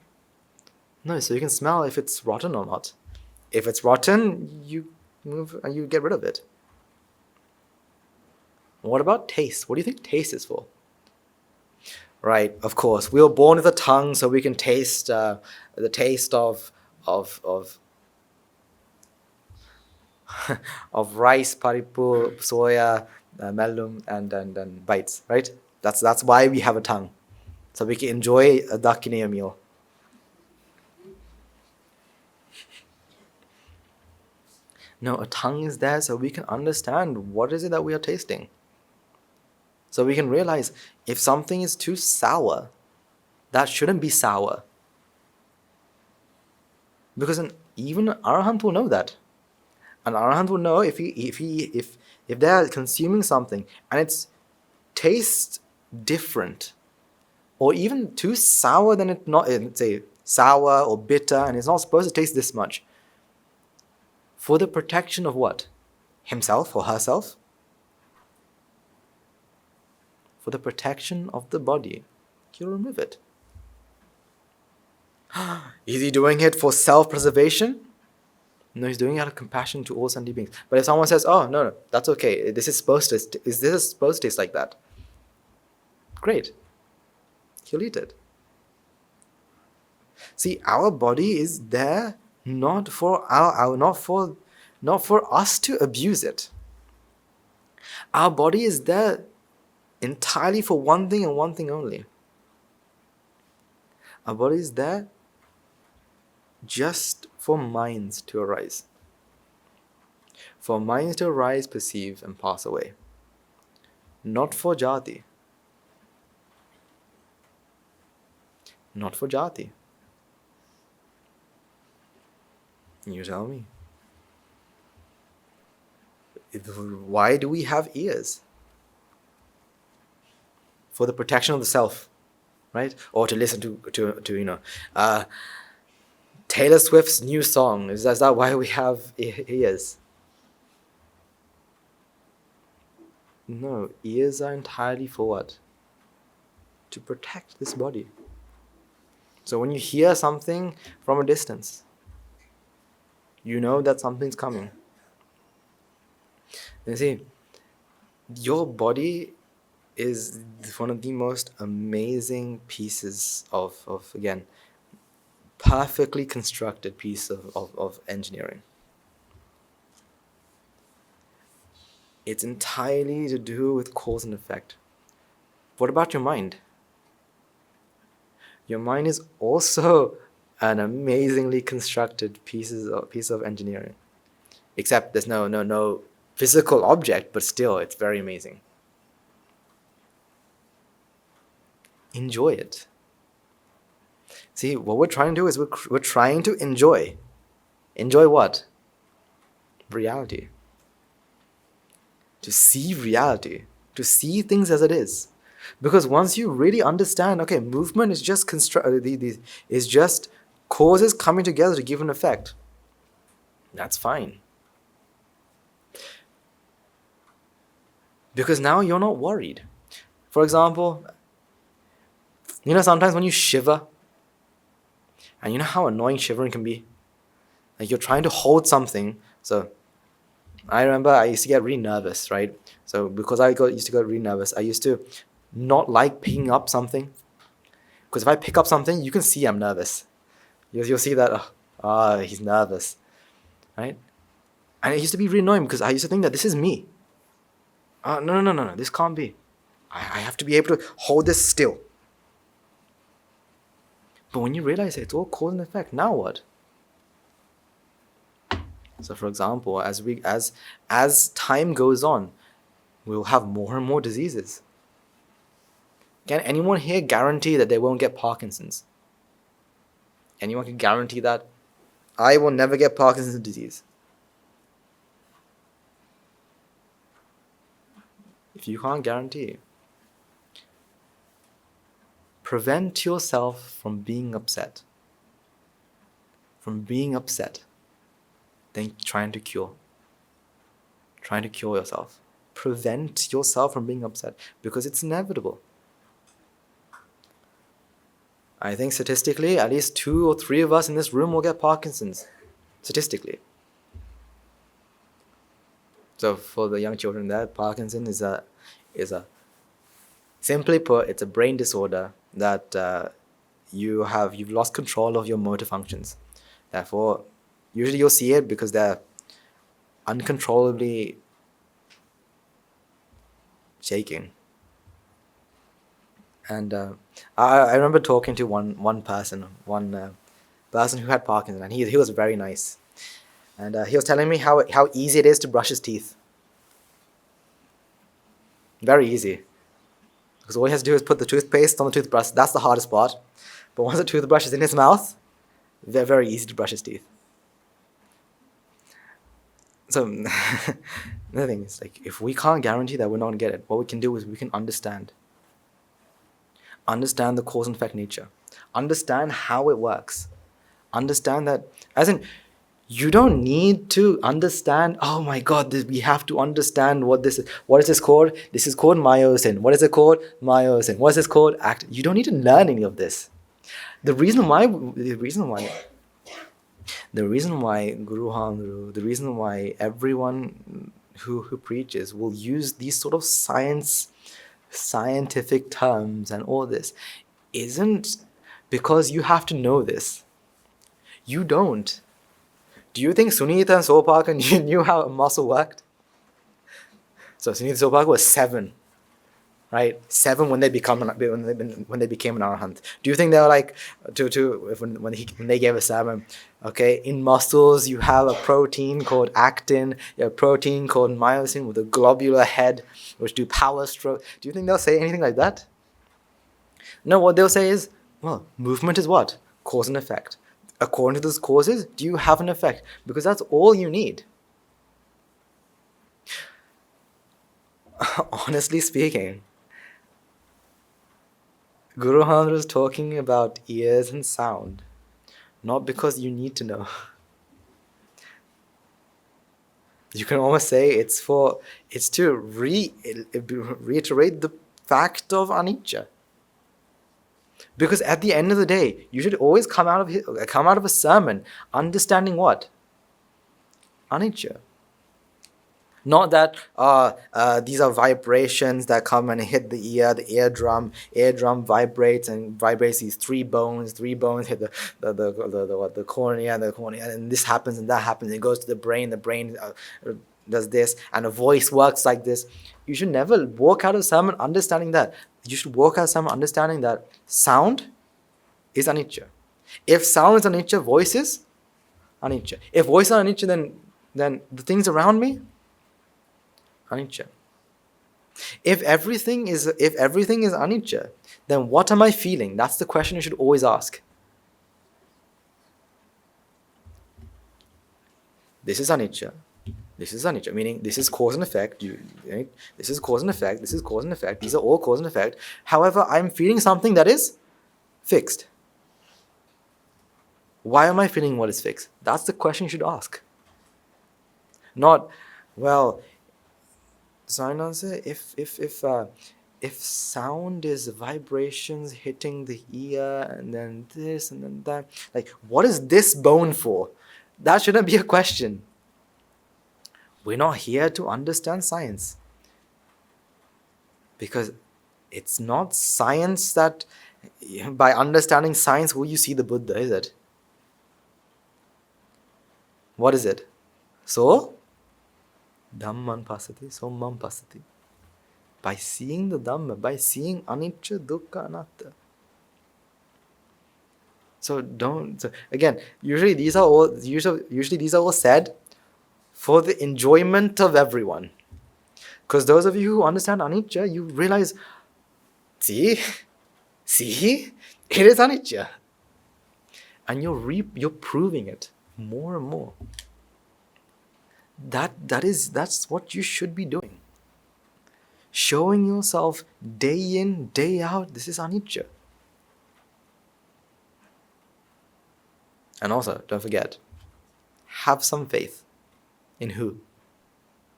No, so you can smell if it's rotten or not. If it's rotten, you move and you get rid of it. What about taste? What do you think taste is for? Right, of course. We were born with a tongue so we can taste the taste of rice, paripu, soya, mellum, and bites, right? That's why we have a tongue. So we can enjoy a dakineya meal. No, a tongue is there so we can understand what is it that we are tasting. So we can realize if something is too sour, that shouldn't be sour. Because even an arahant will know that. An arahant will know if they are consuming something and it tastes different, or even too sour than it not, say sour or bitter, and it's not supposed to taste this much. For the protection of what? Himself or herself? For the protection of the body, he'll remove it. Is he doing it for self-preservation? No, he's doing it out of compassion to all sentient beings. But if someone says, "Oh, no, that's okay. This is supposed to taste like that," great. He'll eat it. See, our body is there not for not for us to abuse it. Our body is there entirely for one thing and one thing only. Our body is there just for minds to arise. For minds to arise, perceive, and pass away. Not for jati. Not for jati. You tell me. Why do we have ears? For the protection of the self, right? Or to listen to Taylor Swift's new song. Is that why we have ears? No, ears are entirely for what? To protect this body. So when you hear something from a distance, you know that something's coming. You see, your body is one of the most amazing pieces of again, perfectly constructed piece of engineering. It's entirely to do with cause and effect. What about your mind? Your mind is also an amazingly constructed piece of engineering. Except there's no physical object, but still it's very amazing. Enjoy it. See, what we're trying to do is we're trying to enjoy. Enjoy what? Reality. To see reality. To see things as it is. Because once you really understand, okay, movement is just is just causes coming together to give an effect. That's fine. Because now you're not worried. For example, sometimes when you shiver, and you know how annoying shivering can be? Like you're trying to hold something. So I remember I used to get really nervous, right? So because used to get really nervous, I used to not like picking up something. Because if I pick up something, you can see I'm nervous. You'll see that, he's nervous, right? And it used to be really annoying because I used to think that this is me. No, this can't be. I have to be able to hold this still. But when you realize it's all cause and effect, now what? So for example, as time goes on, we'll have more and more diseases. Can anyone here guarantee that they won't get Parkinson's? Anyone can guarantee that? I will never get Parkinson's disease. If you can't guarantee, prevent yourself from being upset. From being upset. Then trying to cure yourself. Prevent yourself from being upset because it's inevitable. I think statistically, at least 2 or 3 of us in this room will get Parkinson's. Statistically. So for the young children there, Parkinson is a simply put, it's a brain disorder that you've lost control of your motor functions. Therefore, usually you'll see it because they're uncontrollably shaking. And I remember talking to one person who had Parkinson, and he was very nice. And he was telling me how easy it is to brush his teeth. Very easy. Because all he has to do is put the toothpaste on the toothbrush. That's the hardest part. But once the toothbrush is in his mouth, they're very easy to brush his teeth. So the thing is, like, if we can't guarantee that we're not going to get it, what we can do is we can understand. Understand the cause and effect nature. Understand how it works. Understand that, as in, you don't need to understand, oh my God, we have to understand what this is. What is this called? This is called myosin. What is it called? Myosin. What is this called? You don't need to learn any of this. The reason why Guru Handru, the reason why everyone who preaches will use these sort of scientific terms and all this isn't because you have to know this. You don't. Do you think Sunita and Sopaka knew how a muscle worked? So Sunita and Sopaka was 7, right? 7 when they became an arahant. Do you think they were like when they gave a sermon? Okay, in muscles you have a protein called actin, you have a protein called myosin with a globular head, which do power stroke. Do you think they'll say anything like that? No, what they'll say is, well, movement is what? Cause and effect. According to those causes, do you have an effect? Because that's all you need. Honestly speaking, Guru Handru is talking about ears and sound, not because you need to know. You can almost say it's to reiterate the fact of anicca. Because at the end of the day, you should always come out of a sermon understanding what? Anicca. Not that these are vibrations that come and hit the eardrum vibrates and vibrates these three bones hit the cornea, and this happens and that happens, it goes to the brain does this, and a voice works like this. You should never walk out of sermon understanding that. You should walk out of sermon understanding that sound is anicca. If sound is anicca, voice is anicca. If voice is anicca, then the things around me, anicca. If everything is anicca, then what am I feeling? That's the question you should always ask. This is anicca. This is anicca, meaning this is cause and effect. This is cause and effect. This is cause and effect. These are all cause and effect. However, I'm feeling something that is fixed. Why am I feeling what is fixed? That's the question you should ask. Not, well, so I say if sound is vibrations hitting the ear and then this and then that, like, what is this bone for? That shouldn't be a question. We're not here to understand science. Because it's not science that, by understanding science, will you see the Buddha, is it? What is it? So, Dhamman pasati, sommam pasati. By seeing the Dhamma, by seeing anicca, dukkha, anatta. So again, usually these are all said for the enjoyment of everyone. Because those of you who understand anicca, you realize, see, it is anicca. And you're proving it more and more. That's what you should be doing. Showing yourself day in, day out, this is anicca. And also, don't forget, have some faith. In who?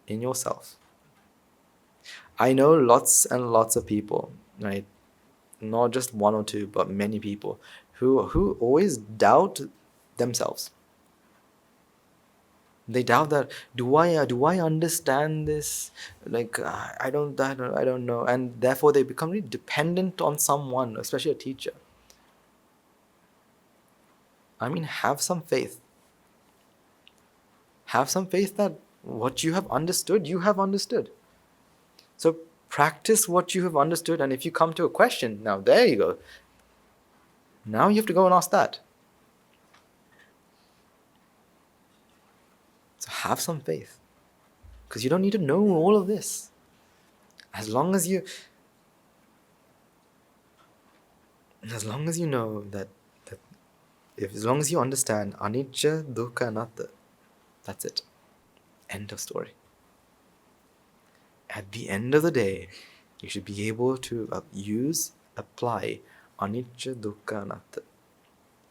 In yourself. I know lots and lots of people, right? Not just one or two, but many people who always doubt themselves. They doubt that, do I understand this? Like, I don't know, and therefore they become really dependent on someone, especially a teacher. I mean, have some faith. Have some faith that what you have understood, you have understood. So practice what you have understood, and if you come to a question, now there you go. Now you have to go and ask that. So have some faith. Because you don't need to know all of this. As long as you know as long as you understand anicca, dukkha, anatta, that's it. End of story. At the end of the day, you should be able to apply anicca, dukkha, anatta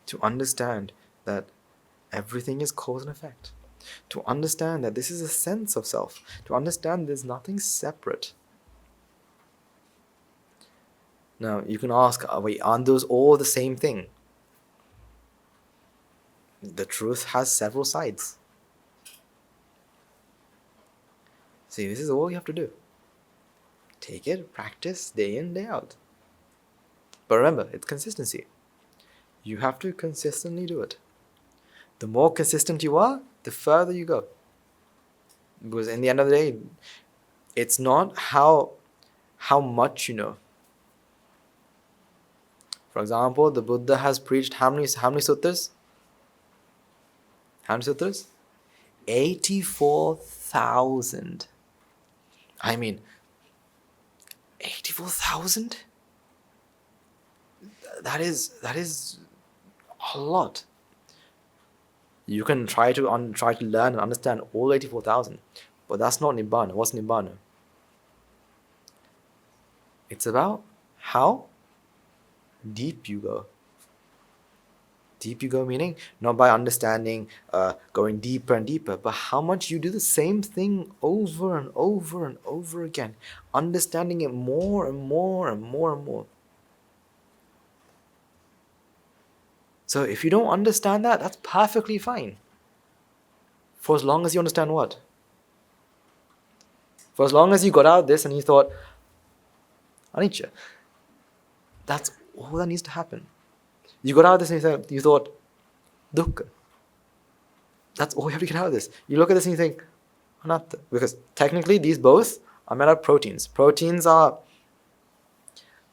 to understand that everything is cause and effect. To understand that this is a sense of self. To understand there's nothing separate. Now, you can ask, wait, aren't those all the same thing? The truth has several sides. See, this is all you have to do. Take it, practice, day in, day out. But remember, it's consistency. You have to consistently do it. The more consistent you are, the further you go. Because in the end of the day, it's not how much you know. For example, the Buddha has preached how many sutras? How many sutras? 84,000. I mean, 84,000? That is a lot. You can try to learn and understand all 84,000, but that's not nibbana. What's nibbana? It's about how deep you go. Deep you go meaning not by understanding, going deeper and deeper, but how much you do the same thing over and over and over again, understanding it more and more and more and more. So if you don't understand that, that's perfectly fine. For as long as you understand what? For as long as you got out of this and you thought, anicca, that's all that needs to happen. You got out of this and you thought, dukkha. That's all you have to get out of this. You look at this and you think, anatta. Because technically these both are made of proteins. Proteins are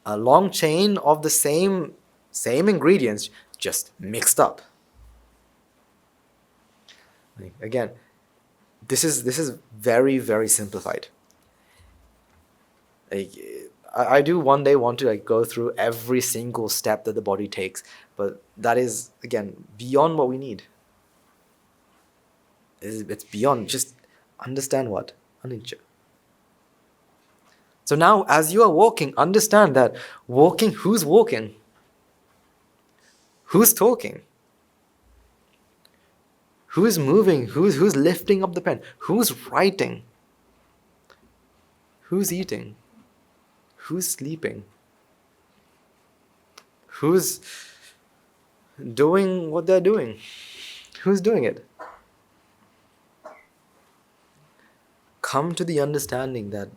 a long chain of the same ingredients, just mixed up. Again, this is very, very simplified. I do one day want to go through every single step that the body takes, but that is, again, beyond what we need. It's beyond. Just understand what? Anicca. So now, as you are walking, understand that walking, who's walking? Who's talking? Who's moving? Who's lifting up the pen? Who's writing? Who's eating? Who's sleeping? Who's doing what they're doing? Who's doing it? Come to the understanding that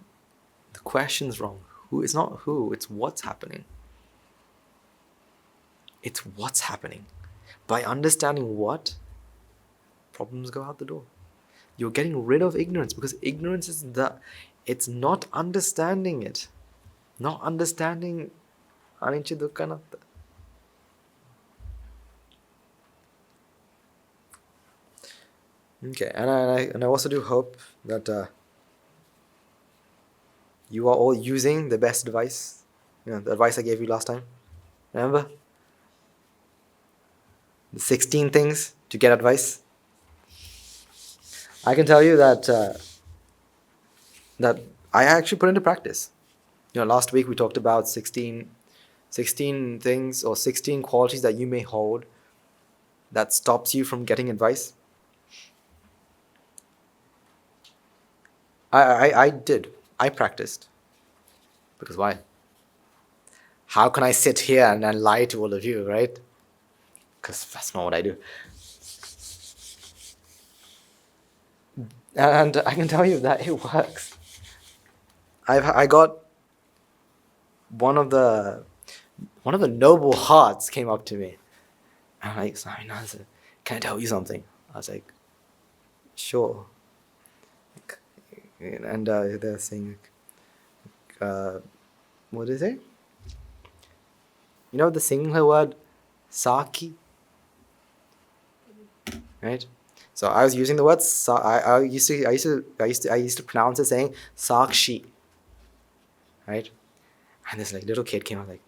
the question's wrong. It's not who, it's what's happening. It's what's happening. By understanding what, problems go out the door. You're getting rid of ignorance, because ignorance is it's not understanding it. Not understanding anicca dukkha anatta. Okay, and I also do hope that you are all using the best advice. The advice I gave you last time. Remember? The 16 things to get advice. I can tell you that I actually put into practice. Last week we talked about 16 things or 16 qualities that you may hold that stops you from getting advice. I did. I practiced. Because why? How can I sit here and lie to all of you, right? Because that's not what I do. And I can tell you that it works. I got one of the noble hearts came up to me. And I'm like, sorry, Nazir, can I tell you something? I was like, sure. And they're saying, what do they say? The singular word, saki? Right? So I was using the word, I used to pronounce it saying, sakshi. Right? And this little kid came out like,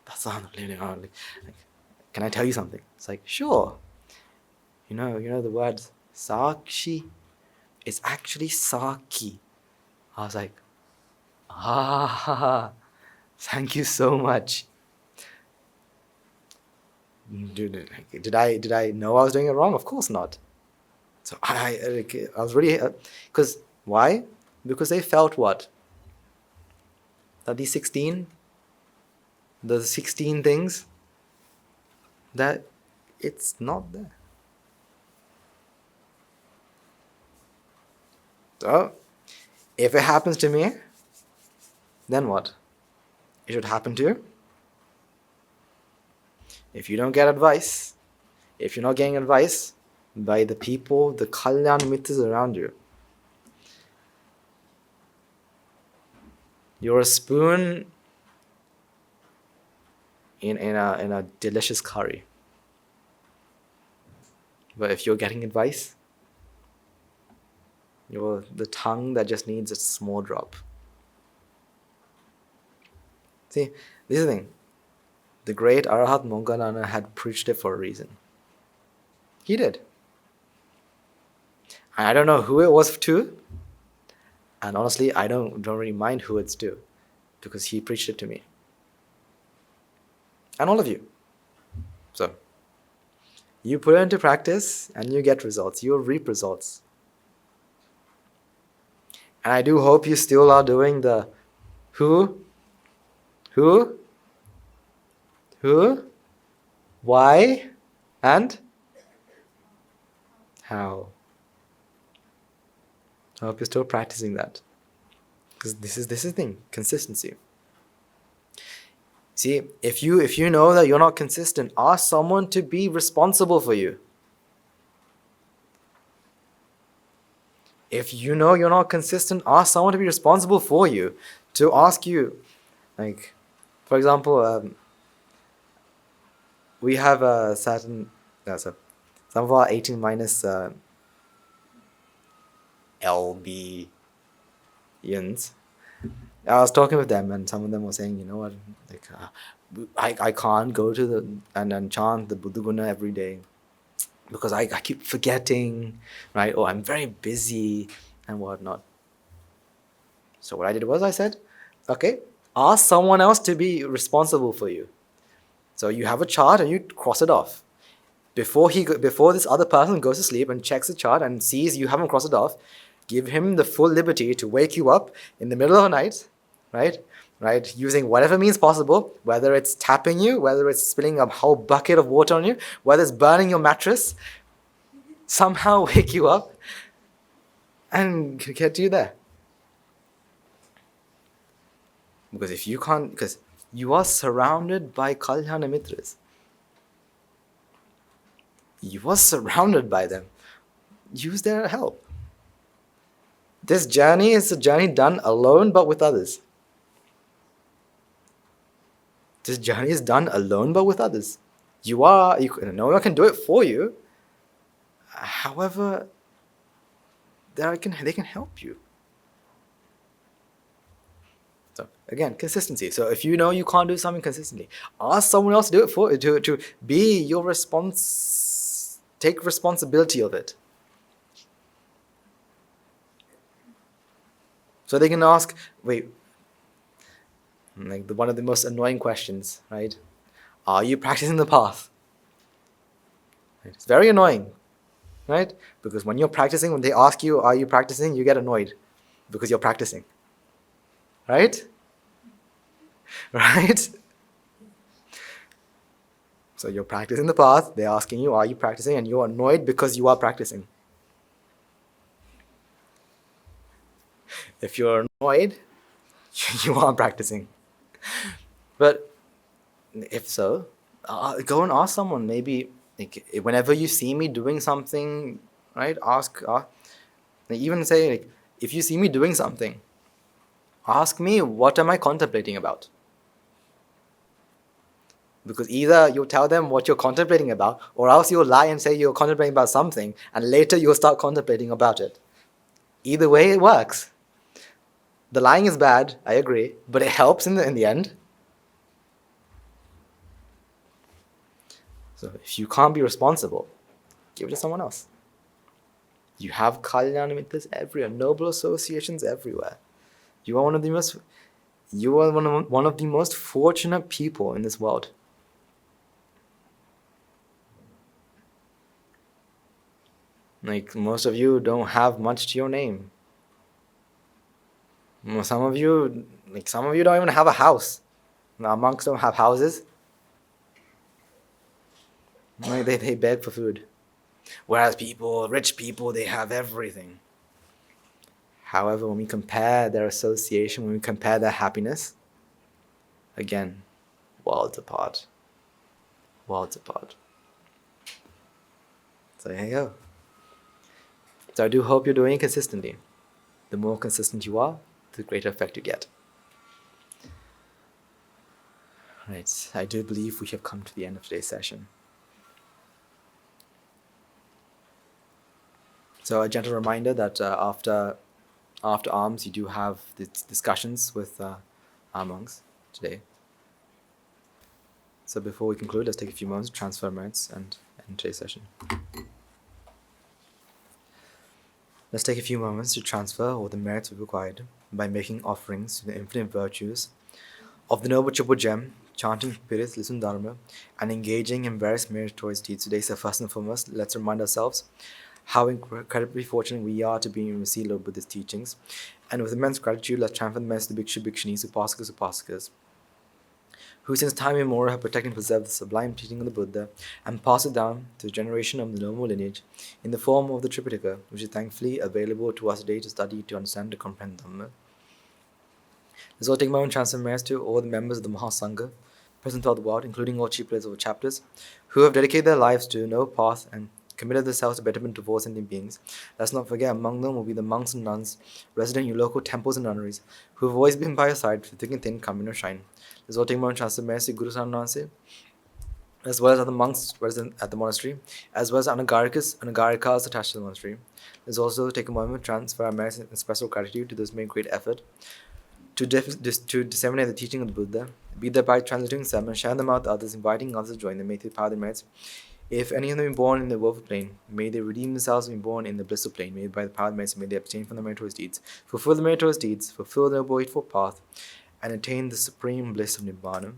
that's not living on. Like, can I tell you something? It's like, sure. You know the word sakshi? It's actually saki. I was like, thank you so much. Did I know I was doing it wrong? Of course not. So I was really, because why? Because they felt what? That the 16 things, that it's not there. So, if it happens to me, then what? It should happen to you. If you don't get advice, if you're not getting advice by the people, the kalyan mitras around you, you're a spoon in a delicious curry. But if you're getting advice, you're the tongue that just needs a small drop. See, this is the thing. The great Arahat Moggallana had preached it for a reason. He did. And I don't know who it was to. And honestly, I don't really mind who it's to. Because he preached it to me. And all of you. So, you put it into practice and you get results. You will reap results. And I do hope you still are doing the who, why, And how? I hope you're still practicing that. Because this is the thing, consistency. See, if you know that you're not consistent, ask someone to be responsible for you. If you know you're not consistent, ask someone to be responsible for you. To ask you, like, for example, we have a certain, some of our 18 minus LB yins. I was talking with them, and some of them were saying, you know what, like, I can't go to the and chant the Buddha Guna every day because I keep forgetting, right? Or I'm very busy and whatnot. So what I did was I said, okay, ask someone else to be responsible for you. So you have a chart and you cross it off. Before this other person goes to sleep and checks the chart and sees you haven't crossed it off, give him the full liberty to wake you up in the middle of the night, right? Using whatever means possible, whether it's tapping you, whether it's spilling a whole bucket of water on you, whether it's burning your mattress, somehow wake you up and get you there. Because if you can't, because you are surrounded by Kalyana Mitras. You are surrounded by them. Use their help. This journey is a journey done alone but with others. This journey is done alone but with others. No one can do it for you. However, they can help you. So again, consistency. So if you know you can't do something consistently, ask someone else to do it for you, to be your response. Take responsibility of it. So they can ask, wait, like one of the most annoying questions, right? Are you practicing the path? Right? It's very annoying, right? Because when you're practicing, when they ask you, are you practicing, you get annoyed because you're practicing. Right? Right? So you're practicing the path, they're asking you, are you practicing? And you're annoyed because you are practicing. If you're annoyed, you are practicing. But if so, go and ask someone. Maybe like, whenever you see me doing something, right? Ask. Even say, like, if you see me doing something, ask me, what am I contemplating about? Because either you'll tell them what you're contemplating about, or else you'll lie and say you're contemplating about something, and later you'll start contemplating about it. Either way, it works. The lying is bad, I agree, but it helps in the end. So if you can't be responsible, give it to someone else. You have Kalyana Mitras everywhere, noble associations everywhere. You are one of the most fortunate people in this world. Like, most of you don't have much to your name. Some of you don't even have a house. Our monks don't have houses. Like, they beg for food. Whereas rich people, they have everything. However, when we compare their association, when we compare their happiness, again, worlds apart. Worlds apart. So here you go. So I do hope you're doing it consistently. The more consistent you are, the greater effect you get. Right, I do believe we have come to the end of today's session. So a gentle reminder that after alms, you do have the discussions with our monks today. So before we conclude, let's take a few moments to transfer merits and end today's session. Let's take a few moments to transfer all the merits we've acquired by making offerings to the infinite virtues of the Noble Triple Gem, chanting Pirit, listen Dharma, and engaging in various meritorious deeds today. So first and foremost, let's remind ourselves how incredibly fortunate we are to be in receipt of Buddhist teachings. And with immense gratitude, let's transfer the merits to the Bhikshu, Bhikshunis, Upasakas, Upasakas, who since time immemorial have protected and preserved the sublime teaching of the Buddha and passed it down to the generation of the noble lineage in the form of the Tripitaka, which is thankfully available to us today to study, to understand, to comprehend Dhamma. Let's all take my own chance and merits to all the members of the Mahasangha present throughout the world, including all chief leaders of chapters, who have dedicated their lives to no path and committed themselves to betterment of all sentient beings. Let's not forget among them will be the monks and nuns resident in your local temples and nunneries, who have always been by your side through thick and thin, come or shine. Let's all take my own chance and merits to Guru Sahib, as well as other monks resident at the monastery, as well as Anagarikas attached to the monastery. Let's also take a moment to transfer our merits and express our gratitude to those who made great effort to disseminate the teaching of the Buddha, be that by translating them and sharing them out to others, inviting others to join them, may they power their merits. If any of them be born in the woeful plane, may they redeem themselves and be born in the blissful plane. May by the power of merits, may they abstain from the meritorious deeds, fulfill the meritorious deeds, fulfill the noble eightfold path, and attain the supreme bliss of Nibbana.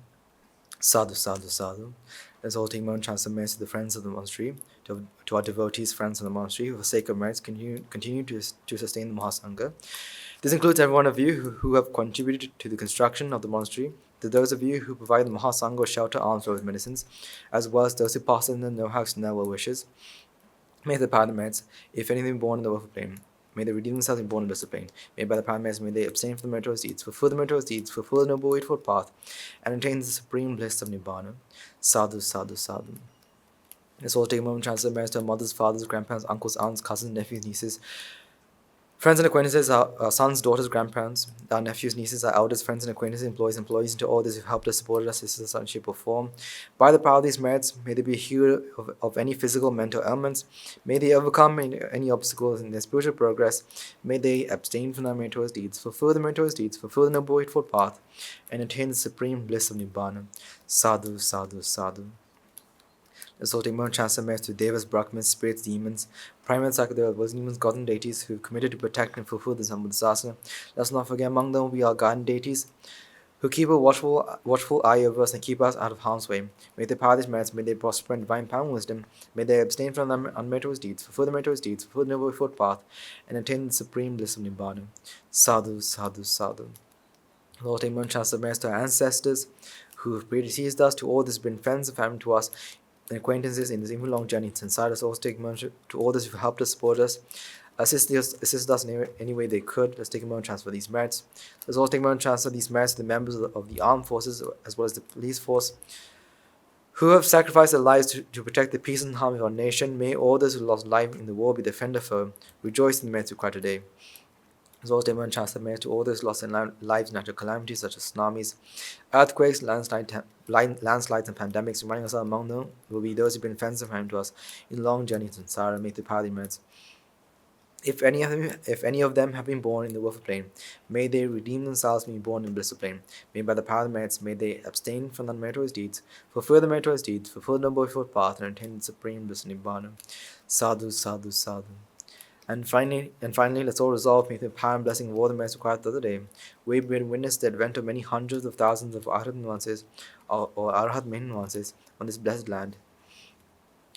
Sadhu, sadhu, sadhu. Let's all take my own chance of merits to the friends of the monastery, to our devotees, friends of the monastery, who for the sake of merits continue to sustain the Mahasangha. This includes every one of you who have contributed to the construction of the monastery, to those of you who provide the Mahasangha shelter, arms, or medicines, as well as those who pass in the know-hows and their well wishes. May the power of the merits, if anything born in the woeful plane, may they redeem themselves and born in the blissed plane. May by the power of merits, may they abstain from the meritorious deeds, fulfill the meritorious deeds, fulfill the noble eightfold path, and attain the supreme bliss of Nibbana. Sadhu, sadhu, sadhu. Let's all take a moment to transfer merits to our mothers, fathers, grandparents, uncles, aunts, cousins, nephews, nieces, friends and acquaintances, our sons, daughters, grandparents, our nephews, nieces, our elders, friends and acquaintances, employees, and to all those who helped us, supported us, assisted us in shape or form. By the power of these merits, may they be healed of any physical, mental ailments. May they overcome any obstacles in their spiritual progress. May they abstain from their meritorious deeds, fulfill the meritorious deeds, fulfill the noble eightfold path, and attain the supreme bliss of Nibbana. Sadhu, sadhu, sadhu. Let's all take more chance and merits to devas, brahmins, spirits, demons, primates, psychedelics, demons, gods, and deities who have committed to protect and fulfill the Sambuddhasana. Let's not forget among them will be our guardian deities who keep a watchful eye over us and keep us out of harm's way. May they power these merits, may they prosper in divine power and wisdom, may they abstain from their unmeritorious deeds, fulfill the meritorious deeds, fulfill the noble eightfold path, and attain the supreme bliss of Nibbana. Sadhu, sadhu, sadhu. Lord, take more chance of merits to our ancestors who have predeceased us, to all those who have been friends and family to us, and acquaintances in this even long journey inside us. Also take moment to all those who helped us, support us, assist us in any way they could. Let's take a moment to transfer these merits. Let's also take a moment to transfer these merits to the members of the armed forces as well as the police force who have sacrificed their lives to protect the peace and harmony of our nation. May all those who lost life in the war be defender foe. Rejoice in the merits required today. As well as take a chance of to all those lost in lives in natural calamities such as tsunamis, earthquakes, landslides, and pandemics. Reminding us that among them will be those who have been friends and family to us in long journeys in Sara. Make the power merits. If any of them have been born in the woeful plane, may they redeem themselves and be born in the blissful plane. May by the power of the merits, may they abstain from the meritorious deeds, fulfill the meritorious deeds, fulfill the noble eightfold path, and attain the supreme bliss of Nibbana. Sadhu, sadhu, sadhu. And finally, let's all resolve, may the power and blessing of all the merits required the other day. We've been witness the advent of many hundreds of thousands of Arhat nuances or Arhat main nuances on this blessed land.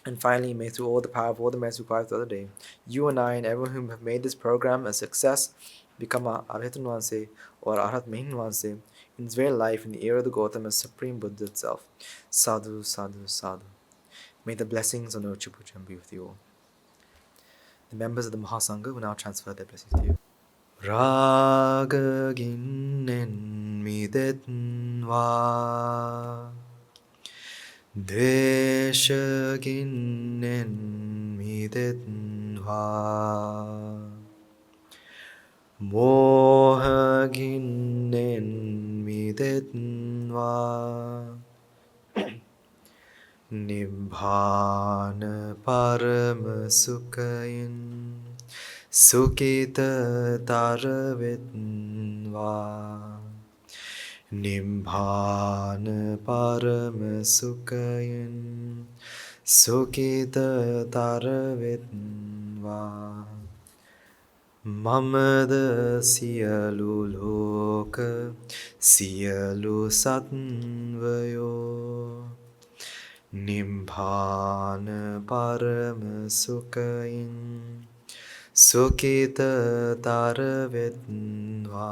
And finally, may through all the power of all the merits required the other day, you and I and everyone who have made this program a success become a Arhat nuance or Arhat main nuance in this very life in the era of the Gautama as Supreme Buddha itself. Sadhu, sadhu, sadhu. May the blessings of Nochi Pujan be with you all. The members of the Mahasangha will now transfer their blessings to you. Raga ginnen midetva, Desha ginnen midetva, Moha ginnen midetva, Nibbana parama sukhayin Sukita taravitva, Nibbana parama sukhayin Sukita taravitva, Mamada siyalu loka siyalu satvayo, Nibbana parama sukhayin Sukita taravitva,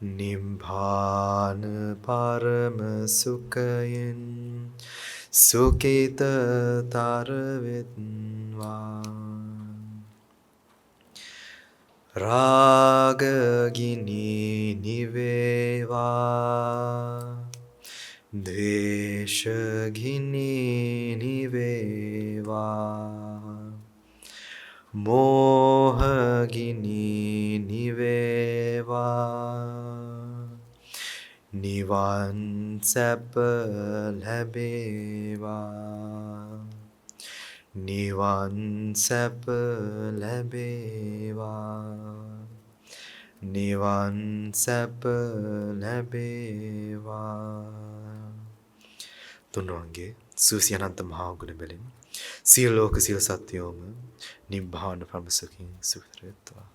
නිබ්බාන පරම සුඛයෙන් සුඛිතතර වෙත්වා රාගගිනි නිවේවා ද්වේෂගිනි නිවේවා මෝහගිනි නිවේවා නිවන් සැප ලැබේවා නිවන් සැප ලැබේවා නිවන් සැප ලැබේවා තුන්වන්ගේ සූසි අනන්ත මහා ගුණ බැලින් සියලු ලෝක සියලු සත්වයෝම නිබ්බාන පරම සුඛින් සුඛිත වෙත්වා